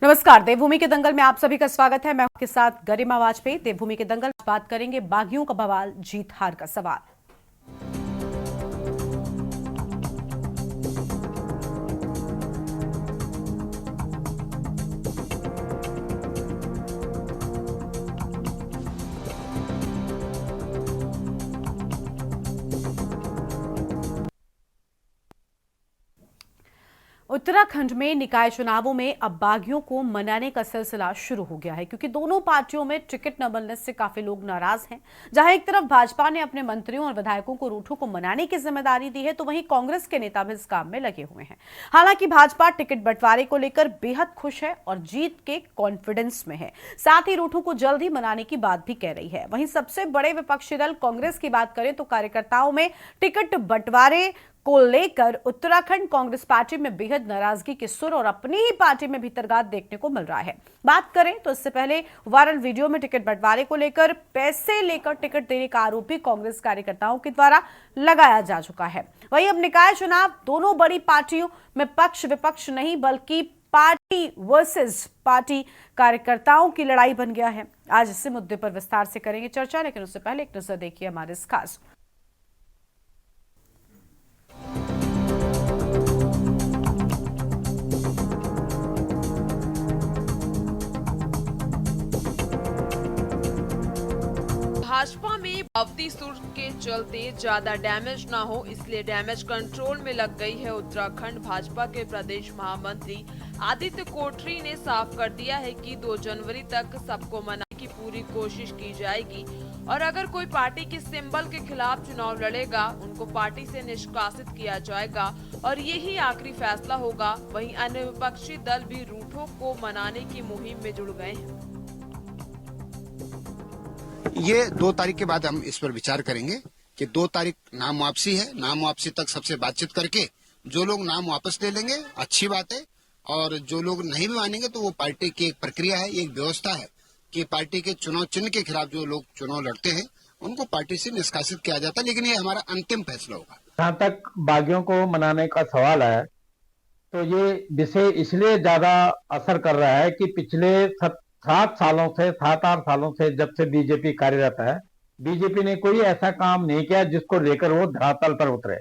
नमस्कार, देवभूमि के दंगल में आप सभी का स्वागत है। मैं आपके साथ गरिमा वाजपेयी। देवभूमि के दंगल बात करेंगे बागियों का बवाल, जीत हार का सवाल। उत्तराखंड में निकाय चुनावों में अब बागियों को मनाने का सिलसिला शुरू हो गया है, क्योंकि दोनों पार्टियों में टिकट न मिलने से काफी लोग नाराज हैं। जहां एक तरफ भाजपा ने अपने मंत्रियों और विधायकों को रूठों को मनाने की जिम्मेदारी दी है, तो वहीं कांग्रेस के नेता भी इस काम में लगे हुए हैं। हालांकि भाजपा टिकट बंटवारे को लेकर बेहद खुश है और जीत के कॉन्फिडेंस में है। साथ ही रूठों को जल्द ही मनाने की बात भी कह रही है। वहीं सबसे बड़े विपक्षी दल कांग्रेस की बात करें तो कार्यकर्ताओं में टिकट बंटवारे को लेकर उत्तराखंड कांग्रेस पार्टी में बेहद नाराजगी के सुर और अपनी ही पार्टी में भीतरघात देखने को मिल रहा है। बात करें तो इससे पहले वायरल वीडियो में टिकट बंटवारे को लेकर पैसे लेकर टिकट देने का आरोप भी कांग्रेस कार्यकर्ताओं के द्वारा लगाया जा चुका है। वहीं अब निकाय चुनाव दोनों बड़ी पार्टियों में पक्ष विपक्ष नहीं, बल्कि पार्टी वर्सेस पार्टी कार्यकर्ताओं की लड़ाई बन गया है। आज इसी मुद्दे पर विस्तार से करेंगे चर्चा, लेकिन उससे पहले एक नजर देखिए हमारे इस खास भाजपा में भवती सुर के चलते ज्यादा डैमेज ना हो, इसलिए डैमेज कंट्रोल में लग गई है। उत्तराखंड भाजपा के प्रदेश महामंत्री आदित्य कोटरी ने साफ कर दिया है कि 2 जनवरी तक सबको मनाने की पूरी कोशिश की जाएगी और अगर कोई पार्टी के सिंबल के खिलाफ चुनाव लड़ेगा, उनको पार्टी से निष्कासित किया जाएगा और यही आखिरी फैसला होगा। वहीं अन्य विपक्षी दल भी रूठों को मनाने की मुहिम में जुड़ गए हैं। ये 2 तारीख के बाद हम इस पर विचार करेंगे कि 2 तारीख नाम वापसी है। नाम वापसी तक सबसे बातचीत करके जो लोग नाम वापस ले लेंगे अच्छी बात है, और जो लोग नहीं भी मानेंगे तो वो पार्टी की एक प्रक्रिया है, एक व्यवस्था है कि पार्टी के चुनाव चिन्ह के खिलाफ जो लोग चुनाव लड़ते हैं उनको पार्टी से निष्कासित किया जाता है। लेकिन ये हमारा अंतिम फैसला होगा। जहाँ तक बागियों को मनाने का सवाल है, तो ये विषय इसलिए ज्यादा असर कर रहा है कि पिछले 7-8 सालों से जब से बीजेपी कार्यरत है, बीजेपी ने कोई ऐसा काम नहीं किया जिसको लेकर वो धरातल पर उतरे।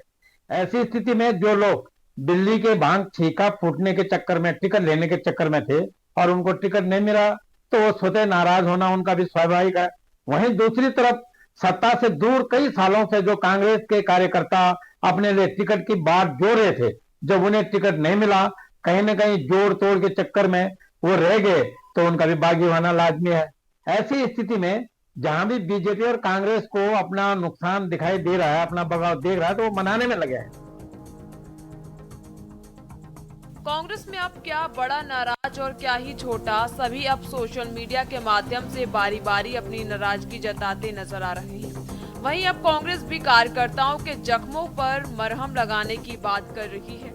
ऐसी स्थिति में जो लोग दिल्ली के भांग छीका फूटने के चक्कर में, टिकट लेने के चक्कर में थे और उनको टिकट नहीं मिला, तो वो स्वतः नाराज होना उनका भी स्वाभाविक है। वहीं दूसरी तरफ सत्ता से दूर कई सालों से जो कांग्रेस के कार्यकर्ता अपने लिए टिकट की बात जोड़ रहे थे, जब उन्हें टिकट नहीं मिला, कहीं ना कहीं जोड़ तोड़ के चक्कर में वो रह गए, तो उनका भी बागी होना लाजमी है। ऐसी स्थिति में जहां भी बीजेपी और कांग्रेस को अपना नुकसान दिखाई दे रहा है, अपना बगाव देख रहा है, तो वो मनाने में लगे हैं। कांग्रेस में अब क्या बड़ा नाराज और क्या ही छोटा, सभी अब सोशल मीडिया के माध्यम से बारी बारी अपनी नाराजगी जताते नजर आ रहे हैं। वहीं अब कांग्रेस भी कार्यकर्ताओं के जख्मों पर मरहम लगाने की बात कर रही है।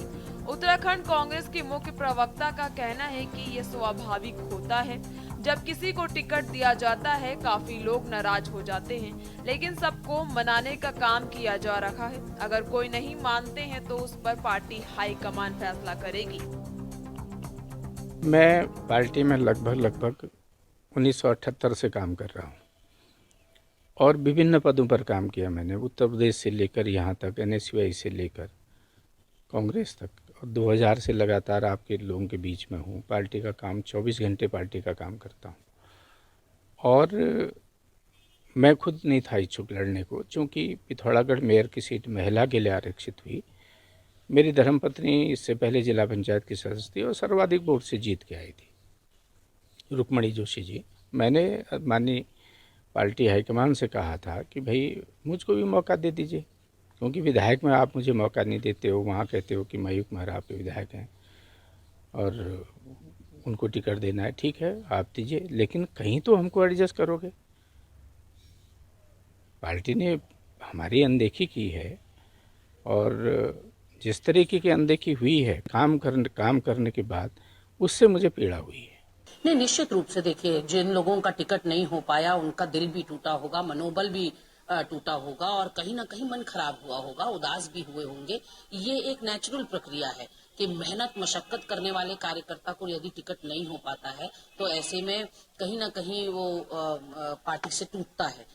उत्तराखंड कांग्रेस की मुख्य प्रवक्ता का कहना है कि ये स्वाभाविक होता है, जब किसी को टिकट दिया जाता है काफी लोग नाराज हो जाते हैं, लेकिन सबको मनाने का काम किया जा रहा है। अगर कोई नहीं मानते हैं तो उस पर पार्टी हाईकमान फैसला करेगी। मैं पार्टी में लगभग 1978 से काम कर रहा हूँ और विभिन्न पदों पर काम किया मैंने, उत्तर प्रदेश से लेकर यहाँ तक, NSUI से लेकर कांग्रेस तक, और 2000 से लगातार आपके लोगों के बीच में हूँ। पार्टी का काम 24 घंटे पार्टी का काम करता हूँ और मैं खुद नहीं था इच्छुक लड़ने को, क्योंकि पिथौरागढ़ मेयर की सीट महिला के लिए आरक्षित हुई। मेरी धर्मपत्नी इससे पहले जिला पंचायत की सदस्य थी और सर्वाधिक वोट से जीत के आई थी, रुक्मणी जोशी जी। मैंने माननीय पार्टी हाईकमान से कहा था कि भाई मुझको भी मौका दे दीजिए, क्योंकि विधायक में आप मुझे मौका नहीं देते हो, वहाँ कहते हो कि मयूख मेहरा आपके विधायक हैं और उनको टिकट देना है, ठीक है आप दीजिए, लेकिन कहीं तो हमको एडजस्ट करोगे। पार्टी ने हमारी अनदेखी की है और जिस तरीके की अनदेखी हुई है काम करने के बाद, उससे मुझे पीड़ा हुई है। नहीं, निश्चित रूप से देखिए, जिन लोगों का टिकट नहीं हो पाया उनका दिल भी टूटा होगा, मनोबल भी टूटा होगा और कहीं ना कहीं मन खराब हुआ होगा, उदास भी हुए होंगे। ये एक नेचुरल प्रक्रिया है कि मेहनत मशक्कत करने वाले कार्यकर्ता को यदि टिकट नहीं हो पाता है तो ऐसे में कहीं ना कहीं वो पार्टी से टूटता है।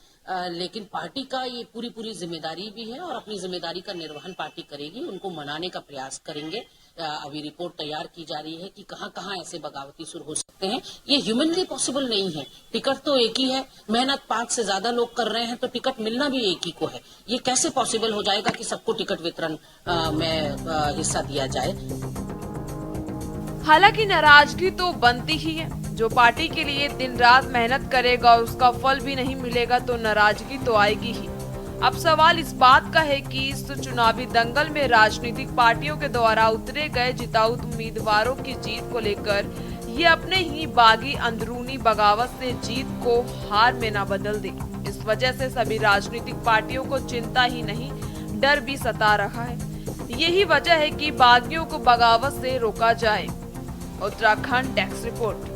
लेकिन पार्टी का ये पूरी जिम्मेदारी भी है और अपनी जिम्मेदारी का निर्वहन पार्टी करेगी, उनको मनाने का प्रयास करेंगे। अभी रिपोर्ट तैयार की जा रही है कि कहां कहां ऐसे बगावती सुर हो सकते हैं। ये ह्यूमनली पॉसिबल नहीं है। टिकट तो एक ही है, मेहनत 5 से ज्यादा लोग कर रहे हैं तो टिकट मिलना भी एक ही को है। ये कैसे पॉसिबल हो जाएगा कि सबको टिकट वितरण में हिस्सा दिया जाए। हालांकि नाराजगी तो बनती ही है। जो पार्टी के लिए दिन रात मेहनत करेगा उसका फल भी नहीं मिलेगा तो नाराजगी तो आएगी ही। अब सवाल इस बात का है कि इस चुनावी दंगल में राजनीतिक पार्टियों के द्वारा उतरे गए जिताऊ उम्मीदवारों की जीत को लेकर ये अपने ही बागी अंदरूनी बगावत से जीत को हार में न बदल दे। इस वजह से सभी राजनीतिक पार्टियों को चिंता ही नहीं, डर भी सता रहा है। यही वजह है कि बागियों को बगावत से रोका जाए। Uttarakhand desk report.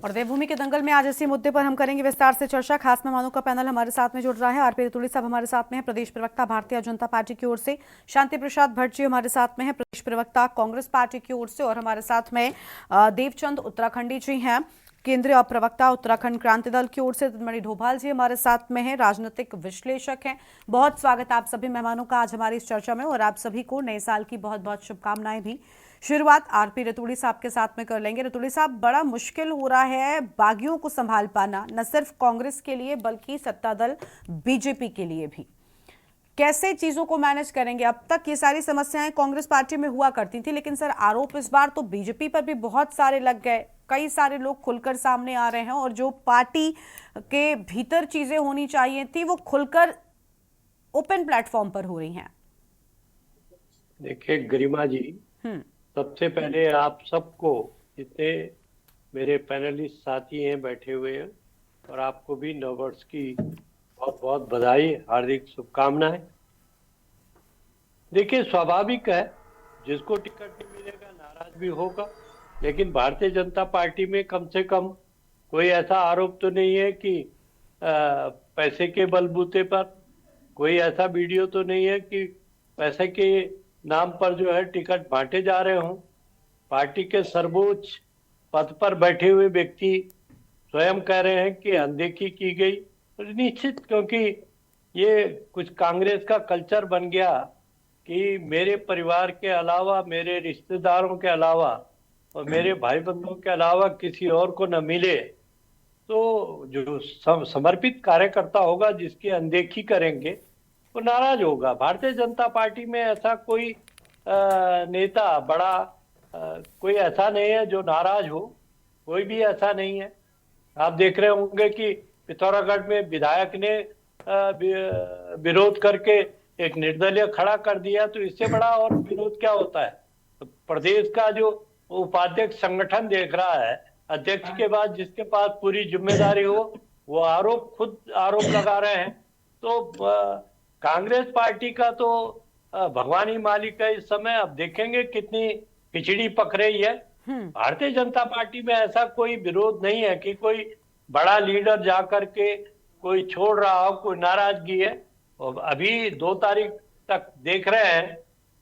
और देवभूमि के दंगल में आज इसी मुद्दे पर हम करेंगे विस्तार से चर्चा। खास मेहमानों का पैनल हमारे साथ में जुड़ रहा है। आरपी रतूड़ी साहब हमारे साथ में है, प्रदेश प्रवक्ता भारतीय जनता पार्टी की ओर से। शांति प्रसाद भट्ट जी हमारे साथ में है, प्रदेश प्रवक्ता कांग्रेस पार्टी की ओर से। और हमारे साथ में देवचंद उत्तराखंडी जी हैं, केंद्रीय प्रवक्ता उत्तराखंड क्रांति दल की ओर से। मणि ढोभाल जी हमारे साथ में हैं, राजनीतिक विश्लेषक हैं। बहुत स्वागत आप सभी मेहमानों का आज हमारी इस चर्चा में। और आप सभी को नए साल की बहुत बहुत शुभकामनाएं भी। शुरुआत आरपी रतूड़ी साहब के साथ में कर लेंगे। रतूड़ी साहब, बड़ा मुश्किल हो रहा है बागियों को संभाल पाना, न सिर्फ कांग्रेस के लिए बल्कि सत्ता दल बीजेपी के लिए भी। कैसे चीजों को मैनेज करेंगे? अब तक ये सारी समस्याएं कांग्रेस पार्टी में हुआ करती थी, लेकिन सर आरोप इस बार तो बीजेपी पर भी बहुत सारे लग गए। कई सारे लोग खुलकर सामने आ रहे हैं और जो पार्टी के भीतर चीजें होनी चाहिए थी वो खुलकर ओपन प्लेटफॉर्म पर हो रही हैं। देखिए गरिमा जी, सबसे पहले आप सबको, जितने मेरे पैनलिस्ट साथी हैं बैठे हुए हैं, और आपको भी नववर्ष की बहुत बहुत बधाई, हार्दिक शुभकामनाएं। देखिए स्वाभाविक है, जिसको टिकट नहीं मिलेगा नाराज भी होगा। लेकिन भारतीय जनता पार्टी में कम से कम कोई ऐसा आरोप तो नहीं है कि पैसे के बलबूते पर, कोई ऐसा वीडियो तो नहीं है कि पैसे के नाम पर जो है टिकट बांटे जा रहे हों। पार्टी के सर्वोच्च पद पर बैठे हुए व्यक्ति स्वयं कह रहे हैं कि अनदेखी की गई। निश्चित, क्योंकि ये कुछ कांग्रेस का कल्चर बन गया कि मेरे परिवार के अलावा, मेरे रिश्तेदारों के अलावा और मेरे भाई बंधुओं के अलावा किसी और को न मिले तो जो समर्पित कार्यकर्ता होगा, जिसकी अनदेखी करेंगे, वो नाराज होगा। भारतीय जनता पार्टी में ऐसा कोई नेता बड़ा कोई ऐसा नहीं है जो नाराज हो, कोई भी ऐसा नहीं है। आप देख रहे होंगे कि पिथौरागढ़ में विधायक ने विरोध करके एक निर्दलीय खड़ा कर दिया, तो इससे बड़ा और विरोध क्या होता है। तो प्रदेश का जो उपाध्यक्ष संगठन देख रहा है, अध्यक्ष के बाद जिसके पास पूरी जिम्मेदारी हो, वो खुद आरोप लगा रहे हैं। तो कांग्रेस पार्टी का तो भगवान ही मालिक है इस समय। अब देखेंगे कितनी खिचड़ी पक रही है। भारतीय जनता पार्टी में ऐसा कोई विरोध नहीं है कि कोई बड़ा लीडर जा करके कोई छोड़ रहा हो, कोई नाराजगी है। और अभी 2 तारीख तक देख रहे हैं,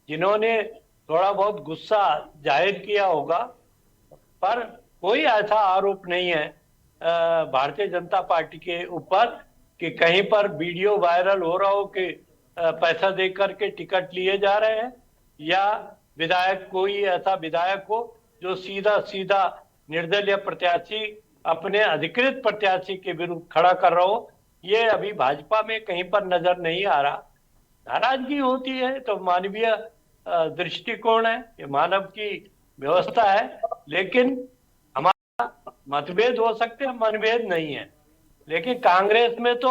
जिन्होंने थोड़ा बहुत गुस्सा जाहिर किया होगा, पर कोई ऐसा आरोप नहीं है भारतीय जनता पार्टी के ऊपर कि कहीं पर वीडियो वायरल हो रहा हो कि पैसा दे करके टिकट लिए जा रहे हैं, या विधायक, कोई ऐसा विधायक हो जो सीधा सीधा निर्दलीय प्रत्याशी, अपने अधिकृत प्रत्याशी के विरुद्ध खड़ा कर रहा हो। ये अभी भाजपा में कहीं पर नजर नहीं आ रहा। नाराजगी होती है तो मानवीय दृष्टिकोण है, ये मानव की व्यवस्था है। लेकिन हमारा मतभेद हो सकते हैं, मनभेद नहीं है। लेकिन कांग्रेस में तो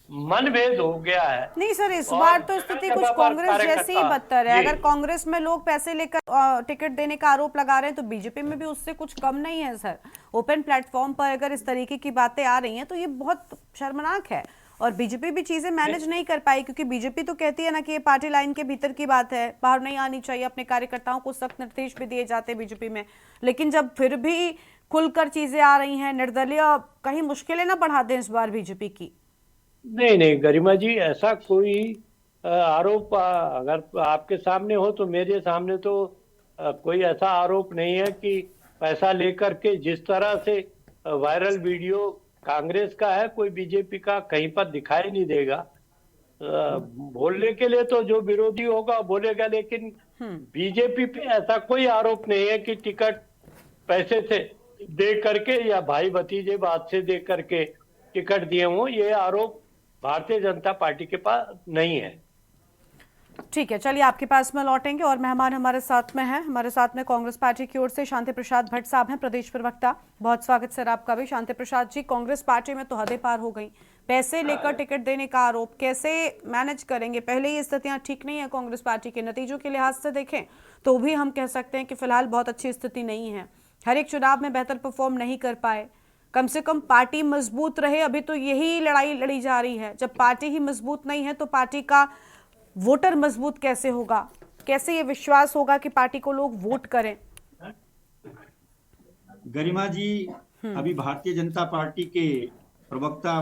मनभेद हो गया है। नहीं सर, इस बार तो स्थिति कुछ कांग्रेस जैसी ही बदतर है। अगर कांग्रेस में लोग पैसे लेकर टिकट देने का आरोप लगा रहे हैं तो बीजेपी में भी उससे कुछ कम नहीं है सर। ओपन प्लेटफॉर्म पर अगर इस तरीके की बातें आ रही हैं तो ये बहुत शर्मनाक है। और बीजेपी भी चीजें मैनेज नहीं कर पाई, क्योंकि बीजेपी तो कहती है ना कि ये पार्टी लाइन के भीतर की बात है, बाहर नहीं आनी चाहिए। अपने कार्यकर्ताओं को सख्त निर्देश भी दिए जाते हैं बीजेपी में। लेकिन जब फिर भी खुलकर चीजें आ रही हैं, निर्दलीय कहीं मुश्किलें ना बढ़ा दें इस बार बीजेपी की। नहीं गरिमा जी, ऐसा कोई आरोप अगर आपके सामने हो तो मेरे सामने तो कोई ऐसा आरोप नहीं है कि पैसा लेकर के जिस तरह से वायरल वीडियो कांग्रेस का है, कोई बीजेपी का कहीं पर दिखाई नहीं देगा। बोलने के लिए तो जो विरोधी होगा बोलेगा, लेकिन बीजेपी पे ऐसा कोई आरोप नहीं है कि टिकट पैसे से दे करके या भाई भतीजे बात से दे करके टिकट दिए हों। ये आरोप भारतीय जनता पार्टी के पास नहीं है। ठीक है, चलिए आपके पास में लौटेंगे और मेहमान हमारे साथ में हैं। हमारे साथ में कांग्रेस पार्टी की ओर से शांति प्रसाद भट्ट साहब हैं, प्रदेश प्रवक्ता। बहुत स्वागत सर आपका भी। शांति प्रसाद जी, कांग्रेस पार्टी में तो हदें पार हो गई, पैसे लेकर टिकट देने का आरोप कैसे मैनेज करेंगे? पहले ही स्थितियां ठीक नहीं है कांग्रेस पार्टी के, नतीजों के लिहाज से देखें तो भी हम कह सकते हैं कि फिलहाल बहुत अच्छी स्थिति नहीं है। हर एक चुनाव में बेहतर परफॉर्म नहीं कर पाए, कम से कम पार्टी मजबूत रहे। अभी तो यही लड़ाई लड़ी जा रही है, जब पार्टी ही मजबूत नहीं है तो पार्टी का वोटर मजबूत कैसे होगा? कैसे ये विश्वास होगा कि पार्टी को लोग वोट करें? गरिमा जी, अभी भारतीय जनता पार्टी के प्रवक्ता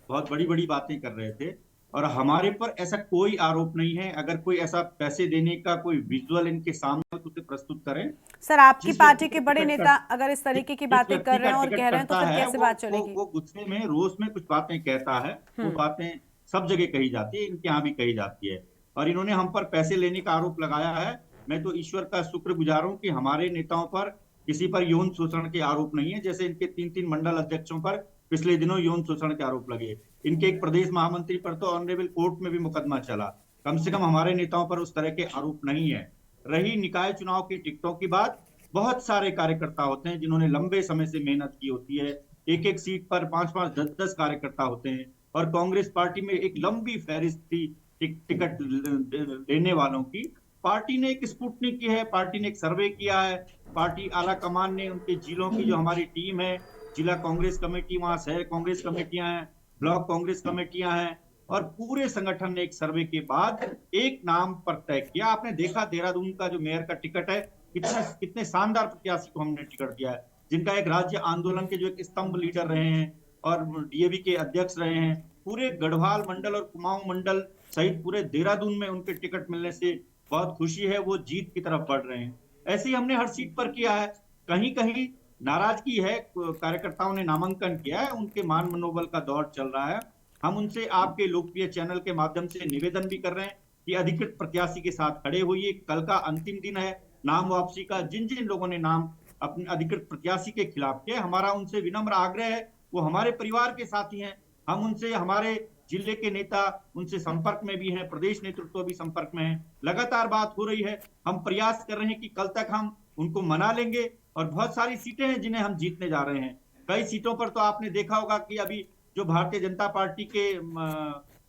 बहुत बड़ी बड़ी बातें कर रहे थे और हमारे पर ऐसा कोई आरोप नहीं है। अगर कोई ऐसा पैसे देने का कोई विजुअल इनके सामने तो उसे प्रस्तुत करें। सर, आपकी पार्टी के बड़े नेता अगर इस तरीके की बातें कर रहे हैं और कह रहे हैं तो फिर कैसे बात चलेगी? वो गुस्से में रोष में कुछ बातें कहता है, वो बातें सब जगह कही जाती है, इनके यहाँ भी कही जाती है। और इन्होंने हम पर पैसे लेने का आरोप लगाया है। मैं तो ईश्वर का शुक्रगुजार हूं कि हमारे नेताओं पर किसी पर यौन शोषण के आरोप नहीं है। जैसे इनके 3 मंडल अध्यक्षों पर पिछले दिनों यौन शोषण के आरोप लगे, इनके एक प्रदेश महामंत्री पर तो ऑनरेबल कोर्ट में भी मुकदमा चला। कम से कम हमारे नेताओं पर उस तरह के आरोप नहीं है। रही निकाय चुनाव की टिकटों की बात, बहुत सारे कार्यकर्ता होते हैं जिन्होंने लंबे समय से मेहनत की होती है। एक एक सीट पर 5-5, 10-10 कार्यकर्ता होते हैं और कांग्रेस पार्टी में एक लंबी फहरिस्त थी टिकट लेने वालों की। पार्टी ने एक स्क्रूटनी की है, पार्टी ने एक सर्वे किया है, पार्टी आला कमान ने उनके जिलों की जो हमारी टीम है, जिला कांग्रेस कमेटी, वहां शहर कांग्रेस कमेटियां हैं, ब्लॉक कांग्रेस कमेटियां हैं, और पूरे संगठन ने एक सर्वे के बाद एक नाम पर तय किया। आपने देखा देहरादून का जो मेयर का टिकट है, कितने शानदार प्रत्याशी को हमने टिकट दिया है, जिनका एक राज्य आंदोलन के जो एक स्तंभ लीडर रहे हैं और डीएवी के अध्यक्ष रहे हैं। पूरे गढ़वाल मंडल और कुमाऊं मंडल सहित पूरे देहरादून में उनके टिकट मिलने से बहुत खुशी है, वो जीत की तरफ बढ़ रहे हैं। ऐसे ही हमने हर सीट पर किया है। कहीं कहीं नाराजगी है, कार्यकर्ताओं ने नामांकन किया है, उनके मान मनोबल का दौर चल रहा है। हम उनसे आपके लोकप्रिय चैनल के माध्यम से निवेदन भी कर रहे हैं कि अधिकृत प्रत्याशी के साथ खड़े होइए। कल का अंतिम दिन है नाम वापसी का। जिन जिन लोगों ने नाम अपने अधिकृत प्रत्याशी के खिलाफ किया, हमारा उनसे विनम्र आग्रह है, वो हमारे परिवार के साथी हैं। हम उनसे, हमारे जिले के नेता उनसे संपर्क में भी हैं, प्रदेश नेतृत्व भी संपर्क में है, लगातार बात हो रही है। हम प्रयास कर रहे हैं कि कल तक हम उनको मना लेंगे और बहुत सारी सीटें हैं जिन्हें हम जीतने जा रहे हैं। कई सीटों पर तो आपने देखा होगा कि अभी जो भारतीय जनता पार्टी के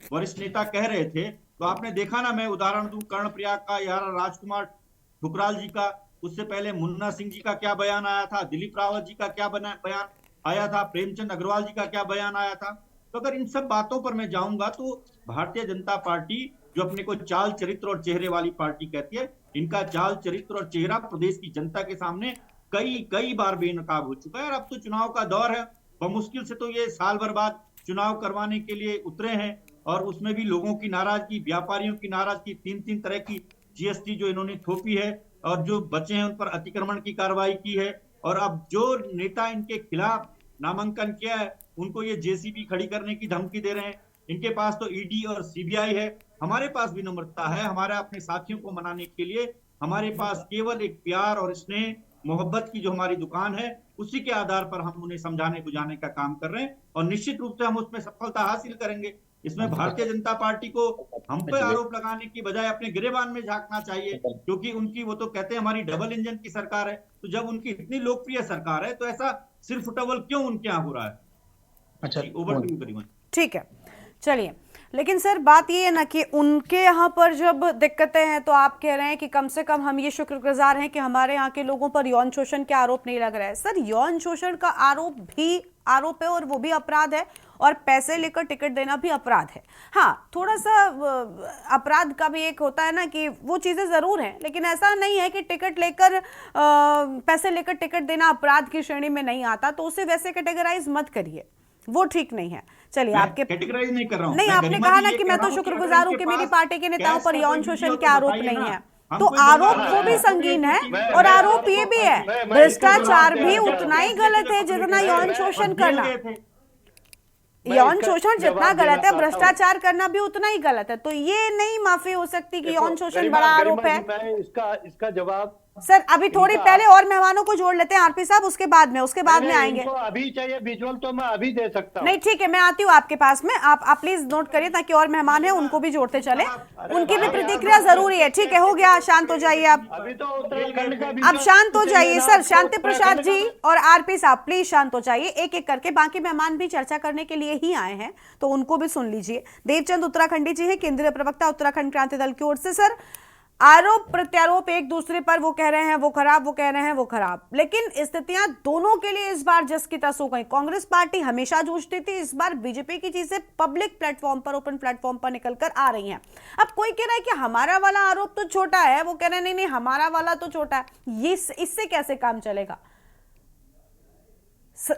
वरिष्ठ नेता कह रहे थे, तो आपने देखा ना, मैं उदाहरण दूं कर्णप्रयाग का या राजकुमार ठुकराल जी का, उससे पहले मुन्ना सिंह जी का क्या बयान आया था, दिलीप रावत जी का क्या बयान आया था, प्रेमचंद अग्रवाल जी का क्या बयान आया था। तो अगर इन सब बातों पर मैं जाऊंगा तो भारतीय जनता पार्टी जो अपने को चाल चरित्र और चेहरे वाली पार्टी कहती है, इनका चाल चरित्र और चेहरा प्रदेश की जनता के सामने कई बार बेनकाब हो चुका है। और अब तो चुनाव का दौर है, बमुश्किल से तो ये साल भर बाद चुनाव करवाने के लिए उतरे हैं और उसमें भी लोगों की नाराजगी, व्यापारियों की नाराजगी, 3 तरह की जीएसटी जो इन्होंने थोपी है और जो बचे हैं उन पर अतिक्रमण की कार्रवाई की है। और अब जो नेता इनके खिलाफ नामांकन किया है उनको ये जेसीबी खड़ी करने की धमकी दे रहे हैं। इनके पास तो ईडी और सीबीआई है, हमारे पास भी विनम्रता है। हमारे अपने साथियों को मनाने के लिए हमारे पास केवल एक प्यार और स्नेह मोहब्बत की जो हमारी दुकान है, उसी के आधार पर हम उन्हें समझाने बुझाने का काम कर रहे हैं और निश्चित रूप से हम उसमें सफलता हासिल करेंगे। इसमें भारतीय जनता पार्टी को हम पे आरोप लगाने की बजाय अपने गिरेबान में झांकना चाहिए, क्योंकि उनकी, वो तो कहते हैं हमारी डबल इंजन की सरकार है। तो जब उनकी इतनी लोकप्रिय सरकार है तो ऐसा सिर्फ डबल क्यों उनके यहाँ हो रहा है? अच्छा, ओवर टू गरिमा। ठीक है, चलिए। लेकिन सर बात ये है ना कि उनके यहाँ पर जब दिक्कतें हैं तो आप कह रहे हैं कि कम से कम हम ये शुक्रगुजार हैं कि हमारे यहाँ के लोगों पर यौन शोषण के आरोप नहीं लग रहा है। सर, यौन शोषण का आरोप है और वो भी अपराध है, और पैसे लेकर टिकट देना भी अपराध है। हाँ, थोड़ा सा अपराध का भी एक होता है ना कि वो चीज़ें ज़रूर हैं, लेकिन ऐसा नहीं है कि टिकट लेकर पैसे लेकर टिकट देना अपराध की श्रेणी में नहीं आता, तो उसे वैसे कैटेगराइज मत करिए। वो ठीक नहीं है। चलिए, आपके कैटेगराइज नहीं कर रहा हूं। नहीं, मैं आपने गरिमा कहा जी ना ये कि कह मैं रहा तो हूं कि शुक्रगुजार अगर हूं कि इनके मेरी पास पार्टी के नेताओं कैश पर का यौन कोई शोषण वीडियो के तो आरोप बताइए नहीं ना। है, हम तो कोई बंदा आरोप आया वो भी है, संगीन है मैं- और मैं आरोप ये आपको- भी है, मैं भ्रष्टाचार इसको भी जवाब उतना ही देना गलत है चाहता हूं। जितना यौन शोषण और जेल करना। गए थे। मैं यौन इसका शोषण जितना जवाब देना गलत है, चाहता हूं। भ्रष्टाचार करना भी उतना ही गलत है। तो ये नहीं माफी हो सकती कि देखो यौन शोषण गरिमा बड़ा गरिमा आरोप है। जी, मैं इसका जवाब सर, अभी थोड़ी इनका पहले और मेहमानों को जोड़ लेते हैं आरपी साहब, उसके बाद में नहीं, आएंगे। इनको अभी चाहिए विजुअल तो मैं अभी दे सकता हूँ। नहीं, ठीक है, मैं आती हूँ आपके पास में। आप प्लीज नोट करिए ताकि और मेहमान हैं उनको भी जोड़ते चले, उनकी भी भाई, प्रतिक्रिया जरूरी है। ठीक है, हो गया, शांत हो जाइए आप। अभी तो उत्तराखंड का अब विजुअल शांत हो चाहिए जाइए ना सर, आपको, शांति प्रसाद उत्तराखंड जी का। और आरपी साहब प्लीज शांत हो जाइए। एक एक करके बाकी मेहमान भी चर्चा करने के लिए ही आए हैं, तो उनको भी सुन लीजिए। देवचंद उत्तराखंडी जी हैं, केंद्रीय प्रवक्ता उत्तराखंड क्रांति दल की ओर से। सर, आरोप प्रत्यारोप एक दूसरे पर, वो कह रहे हैं वो खराब, वो कह रहे हैं वो खराब, लेकिन स्थितियां दोनों के लिए इस बार जस की तस हो गई। कांग्रेस पार्टी हमेशा जूझती थी, इस बार बीजेपी की चीजें पब्लिक प्लेटफॉर्म पर, ओपन प्लेटफॉर्म पर निकलकर आ रही हैं। अब कोई कह रहा है कि हमारा वाला आरोप तो छोटा है, वो कह रहे हैं नहीं नहीं हमारा वाला तो छोटा है। ये इससे कैसे काम चलेगा?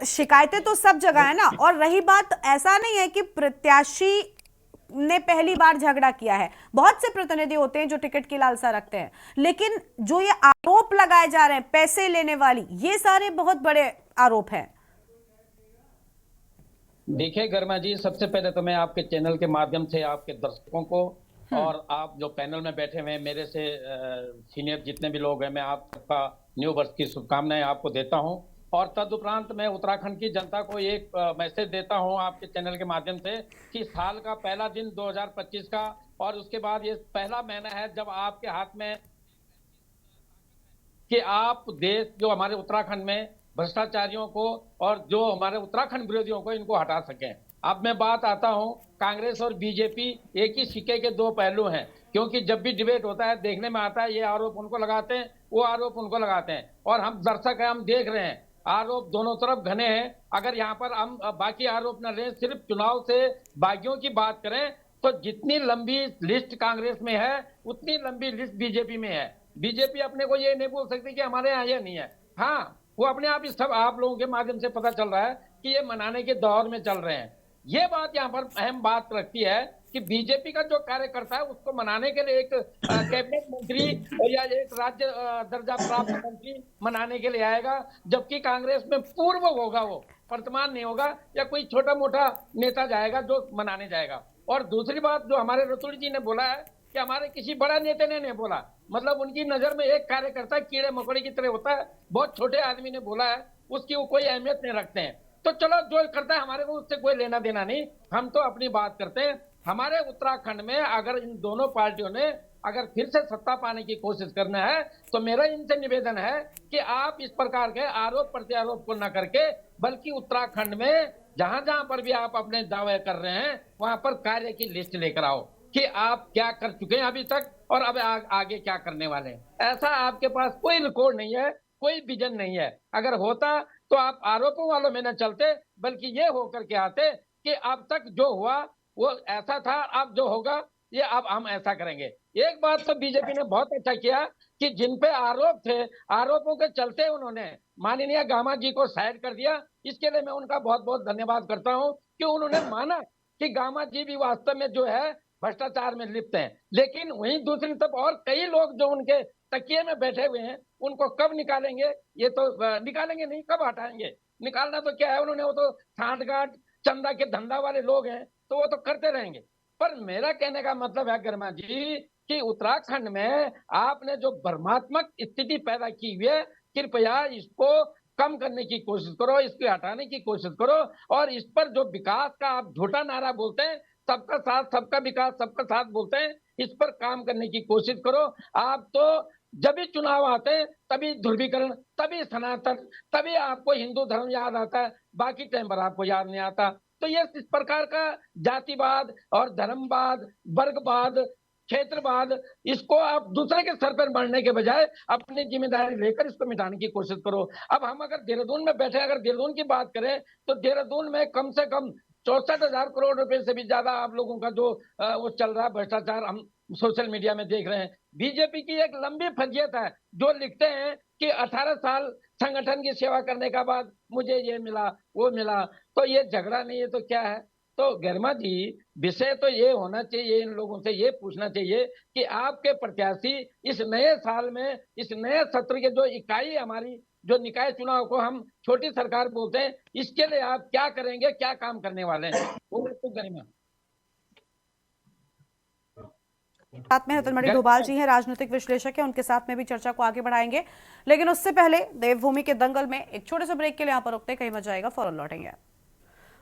शिकायतें तो सब जगह है ना। और रही बात, ऐसा नहीं है कि प्रत्याशी ने पहली बार झगड़ा किया है, बहुत से प्रतिनिधि होते हैं जो टिकट की लालसा रखते हैं, लेकिन जो ये आरोप लगाए जा रहे हैं पैसे लेने वाली, ये सारे बहुत बड़े आरोप हैं। देखिए गरिमा जी, सबसे पहले तो मैं आपके चैनल के माध्यम से आपके दर्शकों को और आप जो पैनल में बैठे हुए हैं, मेरे से सीनियर जितने भी लोग हैं, मैं आप सबका न्यू वर्ष की शुभकामनाएं आपको देता हूं। और तदुपरांत मैं उत्तराखंड की जनता को एक मैसेज देता हूं आपके चैनल के माध्यम से कि साल का पहला दिन 2025 का, और उसके बाद ये पहला महीना है जब आपके हाथ में कि आप देश जो हमारे उत्तराखंड में भ्रष्टाचारियों को और जो हमारे उत्तराखंड विरोधियों को इनको हटा सकें। अब मैं बात आता हूं, कांग्रेस और बीजेपी एक ही सिक्के के दो पहलू हैं, क्योंकि जब भी डिबेट होता है देखने में आता है ये आरोप उनको लगाते हैं, वो आरोप उनको लगाते हैं, और हम दर्शक हैं, हम देख रहे हैं आरोप दोनों तरफ घने हैं। अगर यहाँ पर हम बाकी आरोप न लें, सिर्फ चुनाव से बागियों की बात करें, तो जितनी लंबी लिस्ट कांग्रेस में है उतनी लंबी लिस्ट बीजेपी में है। बीजेपी अपने को ये नहीं बोल सकती कि हमारे यहाँ ये नहीं है। हाँ, वो अपने आप ही सब आप लोगों के माध्यम से पता चल रहा है कि ये मनाने के दौर में चल रहे हैं। ये बात यहाँ पर अहम बात रखती है कि बीजेपी का जो कार्यकर्ता है उसको मनाने के लिए एक कैबिनेट मंत्री या एक राज्य दर्जा प्राप्त मंत्री मनाने के लिए आएगा, जबकि कांग्रेस में पूर्व होगा, वो वर्तमान नहीं होगा, या कोई छोटा मोटा नेता जाएगा जो मनाने जाएगा। और दूसरी बात जो हमारे रतुल जी ने बोला है कि हमारे किसी बड़ा नेता ने नहीं बोला, मतलब उनकी नजर में एक कार्यकर्ता कीड़े मकोड़े की तरह होता है, बहुत छोटे आदमी ने बोला है, उसकी वो कोई अहमियत नहीं रखते हैं। तो चलो जो करता है हमारे को उससे कोई लेना देना नहीं, हम तो अपनी बात करते हैं। हमारे उत्तराखंड में अगर इन दोनों पार्टियों ने अगर फिर से सत्ता पाने की कोशिश करना है, तो मेरा इनसे निवेदन है कि आप इस प्रकार के आरोप प्रत्यारोप को न करके, बल्कि उत्तराखंड में जहां जहां पर भी आप अपने दावे कर रहे हैं वहां पर कार्य की लिस्ट लेकर आओ कि आप क्या कर चुके हैं अभी तक और अब आगे क्या करने वाले हैं। ऐसा आपके पास कोई रिकॉर्ड नहीं है, कोई विजन नहीं है। अगर होता तो आप आरोपों वालों में न चलते, बल्कि ये होकर के आते कि अब तक जो हुआ वो ऐसा था, अब जो होगा ये अब हम ऐसा करेंगे। एक बात तो बीजेपी ने बहुत अच्छा किया कि जिन पे आरोप थे, आरोपों के चलते उन्होंने माननीय गामा जी को साइड कर दिया। इसके लिए मैं उनका बहुत बहुत धन्यवाद करता हूं कि उन्होंने माना कि गामा जी भी वास्तव में जो है भ्रष्टाचार में लिप्त हैं। लेकिन वहीं दूसरी तरफ और कई लोग जो उनके तकिए में बैठे हुए हैं, उनको कब निकालेंगे, ये तो निकालेंगे नहीं, कब हटाएंगे? निकालना तो क्या है, उन्होंने वो तो छांट गांठ चंदा के धंधा वाले लोग हैं, तो वो तो करते रहेंगे। पर मेरा कहने का मतलब है गरिमा जी कि उत्तराखंड में आपने जो भ्रमात्मक स्थिति पैदा की हुई है, कृपया इसको कम करने की कोशिश करो, इसको हटाने की कोशिश करो। और इस पर जो विकास का आप झूठा नारा बोलते हैं, सबका साथ सबका विकास सबका साथ बोलते हैं, इस पर काम करने की कोशिश करो। आप तो जब भी चुनाव आते हैं तभी ध्रुवीकरण, तभी सनातन, तभी आपको हिंदू धर्म याद आता है, बाकी टाइम पर आपको याद नहीं आता। तो ये इस प्रकार का जातिवाद और धर्मवाद, वर्गवाद, क्षेत्रवाद, इसको आप दूसरे के सर पर मरने के बजाय अपनी जिम्मेदारी लेकर इसको मिटाने की कोशिश करो। अब हम अगर देहरादून में बैठे, अगर देहरादून की बात करें तो देहरादून में कम से कम 64,000 करोड़ रुपए से भी ज्यादा आप लोगों का जो वो चल रहा है भ्रष्टाचार, हम सोशल मीडिया में देख रहे हैं। बीजेपी की एक लंबी फजीयत है जो लिखते हैं कि 18 साल संगठन की सेवा करने के बाद मुझे ये मिला वो मिला। तो ये झगड़ा नहीं है तो क्या है? तो गरिमा जी, विषय तो ये होना चाहिए, इन लोगों से ये पूछना चाहिए कि आपके प्रत्याशी इस नए साल में, इस नए सत्र के जो इकाई हमारी जो निकाय चुनाव को हम छोटी सरकार बोलते हैं, इसके लिए आप क्या करेंगे, क्या काम करने वाले हैं? वो तो गरिमा। साथ में रतनमणि डोभाल जी हैं, राजनीतिक विश्लेषक हैं, उनके साथ में भी चर्चा को आगे बढ़ाएंगे। लेकिन उससे पहले देवभूमि के दंगल में एक छोटे से ब्रेक के लिए यहाँ पर रुकते, कहीं मत जाएगा, फौरन लौटेंगे।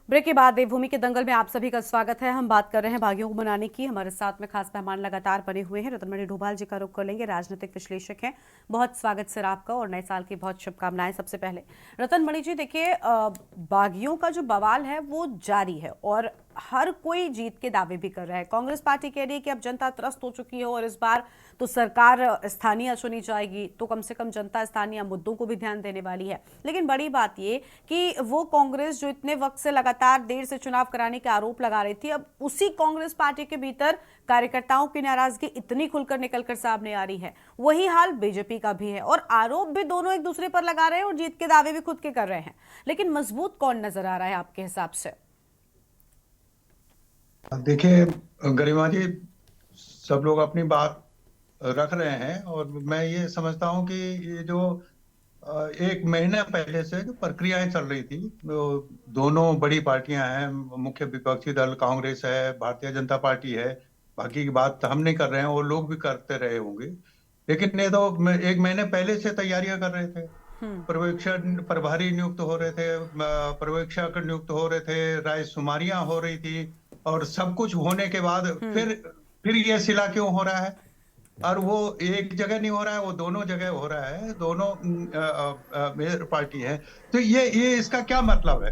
ब्रेक के बाद देवभूमि के दंगल में आप सभी का स्वागत है। हम बात कर रहे हैं बागियों को मनाने की। हमारे साथ में खास मेहमान लगातार बने हुए हैं। रतनमणि डोभाल जी का रुख कर लेंगे, राजनीतिक विश्लेषक हैं। बहुत स्वागत सर आपका और नए साल की बहुत शुभकामनाएं। सबसे पहले रतनमणि जी, देखिए बागियों का जो बवाल है वो जारी है और हर कोई जीत के दावे भी कर रहा है। कांग्रेस पार्टी कह रही है कि अब जनता त्रस्त हो चुकी है और इस बार तो सरकार स्थानीय चुनी जाएगी, तो कम से कम जनता स्थानीय मुद्दों को भी ध्यान देने वाली है। लेकिन बड़ी बात ये कि वो कांग्रेस जो इतने वक्त से लगातार देर से चुनाव कराने के आरोप लगा रही थी, अब उसी कांग्रेस पार्टी के भीतर कार्यकर्ताओं की नाराजगी इतनी खुलकर निकलकर सामने आ रही है। वही हाल बीजेपी का भी है और आरोप भी दोनों एक दूसरे पर लगा रहे हैं और जीत के दावे भी खुद के कर रहे हैं। लेकिन मजबूत कौन नजर आ रहा है आपके हिसाब से? देखिए गरिमा जी, सब लोग अपनी बात रख रहे हैं और मैं ये समझता हूं कि ये जो एक महीना पहले से जो प्रक्रियाएं चल रही थी, दोनों बड़ी पार्टियां हैं, मुख्य विपक्षी दल कांग्रेस है, भारतीय जनता पार्टी है, बाकी की बात हम नहीं कर रहे हैं, वो लोग भी करते रहे होंगे, लेकिन ये तो एक महीने पहले से तैयारियां कर रहे थे। पर्यवेक्षण प्रभारी नियुक्त हो रहे थे, पर्यवेक्षक नियुक्त हो रहे थे, रायशुमारियां हो रही थी और सब कुछ होने के बाद फिर ये सिला क्यों हो रहा है? और वो एक जगह नहीं हो रहा है, वो दोनों जगह हो रहा है, दोनों पार्टी है। तो ये इसका क्या मतलब है?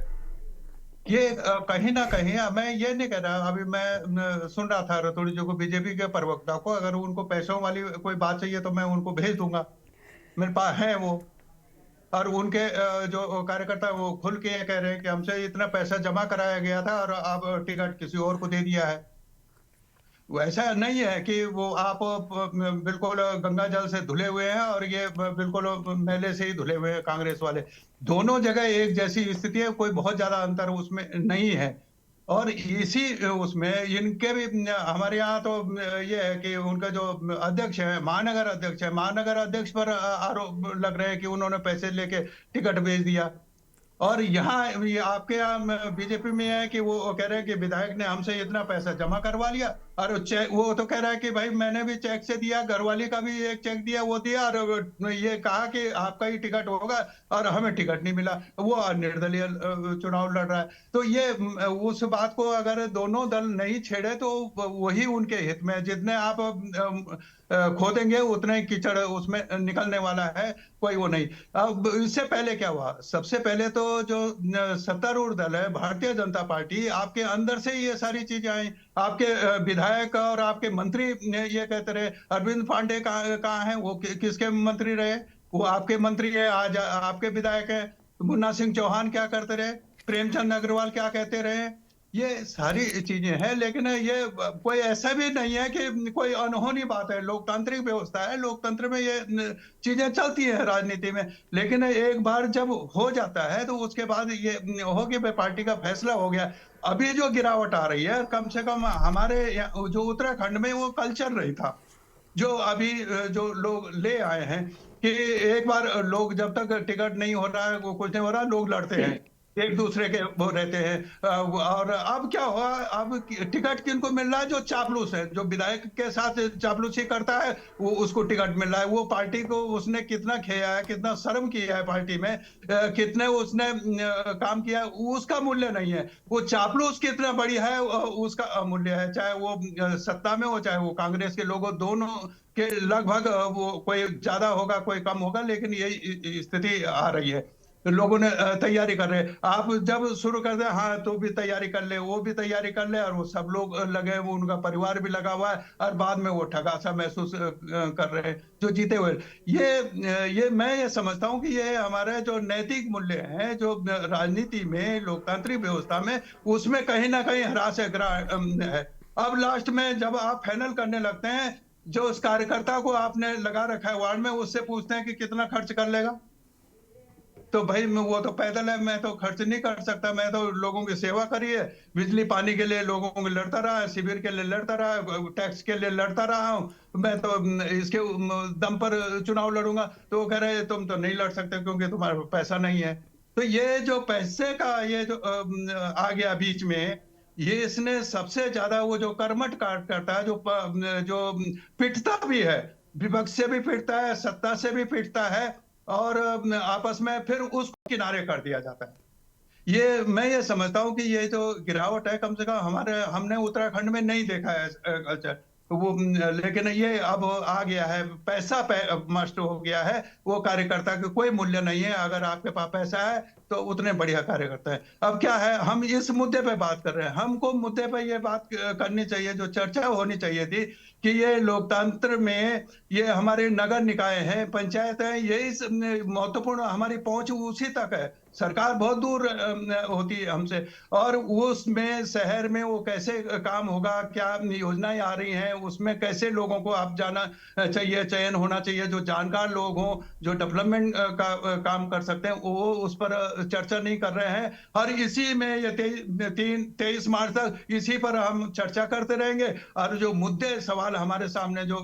ये कहीं ना कहीं मैं ये नहीं कह रहा, अभी मैं सुन रहा था रतोड़ी जी को, बीजेपी के प्रवक्ता को, अगर उनको पैसों वाली कोई बात चाहिए तो मैं उनको भेज दूंगा, मेरे पास है वो। और उनके जो कार्यकर्ता वो खुल के कह रहे हैं कि हमसे इतना पैसा जमा कराया गया था और अब टिकट किसी और को दे दिया है। वैसा नहीं है कि वो आप बिल्कुल गंगा जल से धुले हुए हैं और ये बिल्कुल मैले से ही धुले हुए हैं कांग्रेस वाले। दोनों जगह एक जैसी स्थिति है, कोई बहुत ज्यादा अंतर उसमें नहीं है। और इसी उसमें इनके भी, हमारे यहाँ तो ये है कि उनका जो अध्यक्ष है, महानगर अध्यक्ष है, महानगर अध्यक्ष पर आरोप लग रहे हैं कि उन्होंने पैसे लेके टिकट भेज दिया। और यहाँ ये आपके यहाँ बीजेपी में है कि वो कह रहे हैं कि विधायक ने हमसे इतना पैसा जमा करवा लिया और चेक, वो तो कह रहा है कि भाई मैंने भी चेक से दिया, घरवाली का भी एक चेक दिया, वो दिया और ये कहा कि आपका ही टिकट होगा और हमें टिकट नहीं मिला। वो निर्दलीय चुनाव लड़ रहा है। तो ये उस बात को अगर दोनों दल नहीं छेड़े तो वही उनके हित में, जितने आप खोदेंगे उतना ही कीचड़ उसमें निकलने वाला है, कोई वो नहीं। अब इससे पहले क्या हुआ? सबसे पहले तो जो सत्तारूढ़ दल है भारतीय जनता पार्टी, आपके अंदर से ये सारी चीजें आई। आपके विधायक और आपके मंत्री ये कहते रहे, अरविंद पांडे कहाँ हैं? वो किसके मंत्री रहे? वो आपके मंत्री है, आज आपके विधायक है। मुन्ना सिंह चौहान क्या करते रहे? प्रेमचंद अग्रवाल क्या कहते रहे? ये सारी चीजें हैं, लेकिन ये कोई ऐसा भी नहीं है कि कोई अनहोनी बात है। लोकतांत्रिक व्यवस्था है, लोकतंत्र में ये चीजें चलती है राजनीति में। लेकिन एक बार जब हो जाता है तो उसके बाद ये हो कि पार्टी का फैसला हो गया। अभी जो गिरावट आ रही है, कम से कम हमारे जो उत्तराखंड में वो कल चल रही था, जो अभी जो लोग ले आए हैं कि एक बार लोग जब तक टिकट नहीं हो रहा है, वो कुछ नहीं हो रहा, लोग लड़ते हैं, एक दूसरे के वो रहते हैं। और अब क्या हुआ? अब टिकट किनको मिल रहा है? जो चापलूस है, जो विधायक के साथ चापलूसी करता है, वो उसको टिकट मिल रहा है। वो पार्टी को उसने कितना खेया है, कितना शर्म किया है पार्टी में, कितने उसने काम किया है, उसका मूल्य नहीं है। वो चापलूस कितना बड़ी है उसका मूल्य है, चाहे वो सत्ता में हो चाहे वो कांग्रेस के लोगों, दोनों के लगभग वो कोई ज्यादा होगा कोई कम होगा, लेकिन यही स्थिति आ रही है। लोगों ने तैयारी कर रहे। आप जब शुरू कर दे, हाँ तो भी तैयारी कर ले, वो भी तैयारी कर ले, और वो सब लोग लगे, वो उनका परिवार भी लगा हुआ है, और बाद में वो ठगा सा महसूस कर रहे हैं जो जीते हुए। ये मैं ये समझता हूँ कि ये हमारे जो नैतिक मूल्य हैं, जो राजनीति में, लोकतांत्रिक व्यवस्था में, उसमें कहीं ना कहीं ह्रास है। अब लास्ट में जब आप फाइनल करने लगते हैं, जो उस कार्यकर्ता को आपने लगा रखा है वार्ड में, उससे पूछते हैं कि कितना खर्च कर लेगा। तो भाई वो तो पैदल है, मैं तो खर्च नहीं कर सकता, मैं तो लोगों की सेवा करी है, बिजली पानी के लिए लोगों को लड़ता रहा है, शिविर के लिए लड़ता रहा है, टैक्स के लिए लड़ता रहा हूं मैं तो, इसके दम पर चुनाव लड़ूंगा। तो वो कह रहे हैं तुम तो नहीं लड़ सकते क्योंकि तुम्हारे पास पैसा नहीं है। तो ये जो पैसे का ये जो आ गया बीच में, ये इसने सबसे ज्यादा वो जो कर्मठ काट करता है, जो पिटता भी है, विपक्ष से भी पिटता है, सत्ता से भी पिटता है, और आपस में फिर उसको किनारे कर दिया जाता है। मैं ये समझता हूं कि ये जो गिरावट है, कम से कम हमने उत्तराखंड में नहीं देखा है कल्चर वो, लेकिन ये अब आ गया है, पैसा मस्ट हो गया है। वो कार्यकर्ता का कोई मूल्य नहीं है, अगर आपके पास पैसा है तो उतने बढ़िया कार्यकर्ता है। अब क्या है, हम इस मुद्दे पे बात कर रहे हैं, हमको मुद्दे पे ये बात करनी चाहिए, जो चर्चा होनी चाहिए थी कि ये लोकतंत्र में ये हमारे नगर निकाय हैं, पंचायत है, यही महत्वपूर्ण, हमारी पहुंच उसी तक है। सरकार बहुत दूर होती है हमसे, और उसमें शहर में वो कैसे काम होगा, क्या योजनाएं आ रही हैं, उसमें कैसे लोगों को आप जाना चाहिए, चयन होना चाहिए, जो जानकार लोग हों, जो डेवलपमेंट का काम कर सकते हैं, वो उस पर चर्चा नहीं कर रहे हैं। और इसी में ये 23 मार्च तक इसी पर हम चर्चा करते रहेंगे। और जो मुद्दे सवाल हमारे सामने जो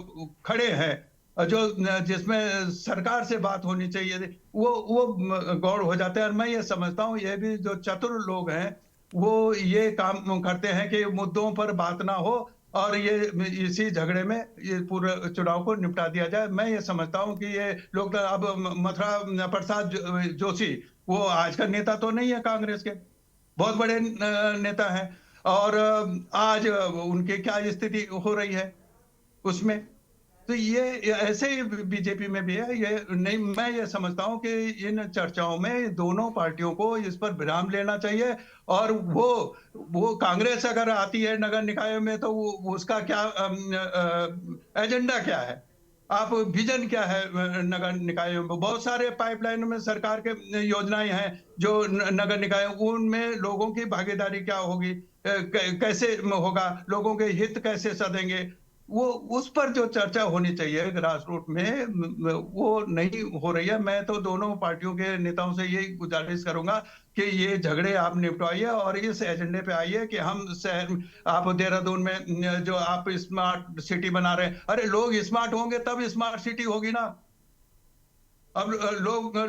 खड़े हैं, जो जिसमें सरकार से बात होनी चाहिए, वो गौड़ हो जाते हैं। और मैं ये समझता हूँ, ये भी जो चतुर लोग हैं वो ये काम करते हैं कि मुद्दों पर बात ना हो, और ये इसी झगड़े में ये पूरे चुनाव को निपटा दिया जाए। मैं ये समझता हूँ कि ये लोग, अब मथुरा प्रसाद जोशी, वो आज का नेता तो नहीं है कांग्रेस के, बहुत बड़े नेता हैं, और आज उनकी क्या स्थिति हो रही है उसमें। तो ये ऐसे ही बीजेपी में भी है। ये नहीं, मैं ये समझता हूं कि इन चर्चाओं में दोनों पार्टियों को इस पर विराम लेना चाहिए। और वो कांग्रेस अगर आती है नगर निकाय में, तो उसका क्या एजेंडा क्या है, आप विजन क्या है नगर निकायों में। बहुत सारे पाइपलाइन में सरकार के योजनाएं हैं जो नगर निकाय, उनमें लोगों की भागीदारी क्या होगी, कैसे होगा, लोगों के हित कैसे सधेंगे, वो उस पर जो चर्चा होनी चाहिए ग्रास रूट में, वो नहीं हो रही है। मैं तो दोनों पार्टियों के नेताओं से यही गुजारिश करूंगा कि ये झगड़े आप निपटवाइए और इस एजेंडे पे आइए कि हम शहर, आप देहरादून में जो आप स्मार्ट सिटी बना रहे हैं, अरे लोग स्मार्ट होंगे तब स्मार्ट सिटी होगी ना। अब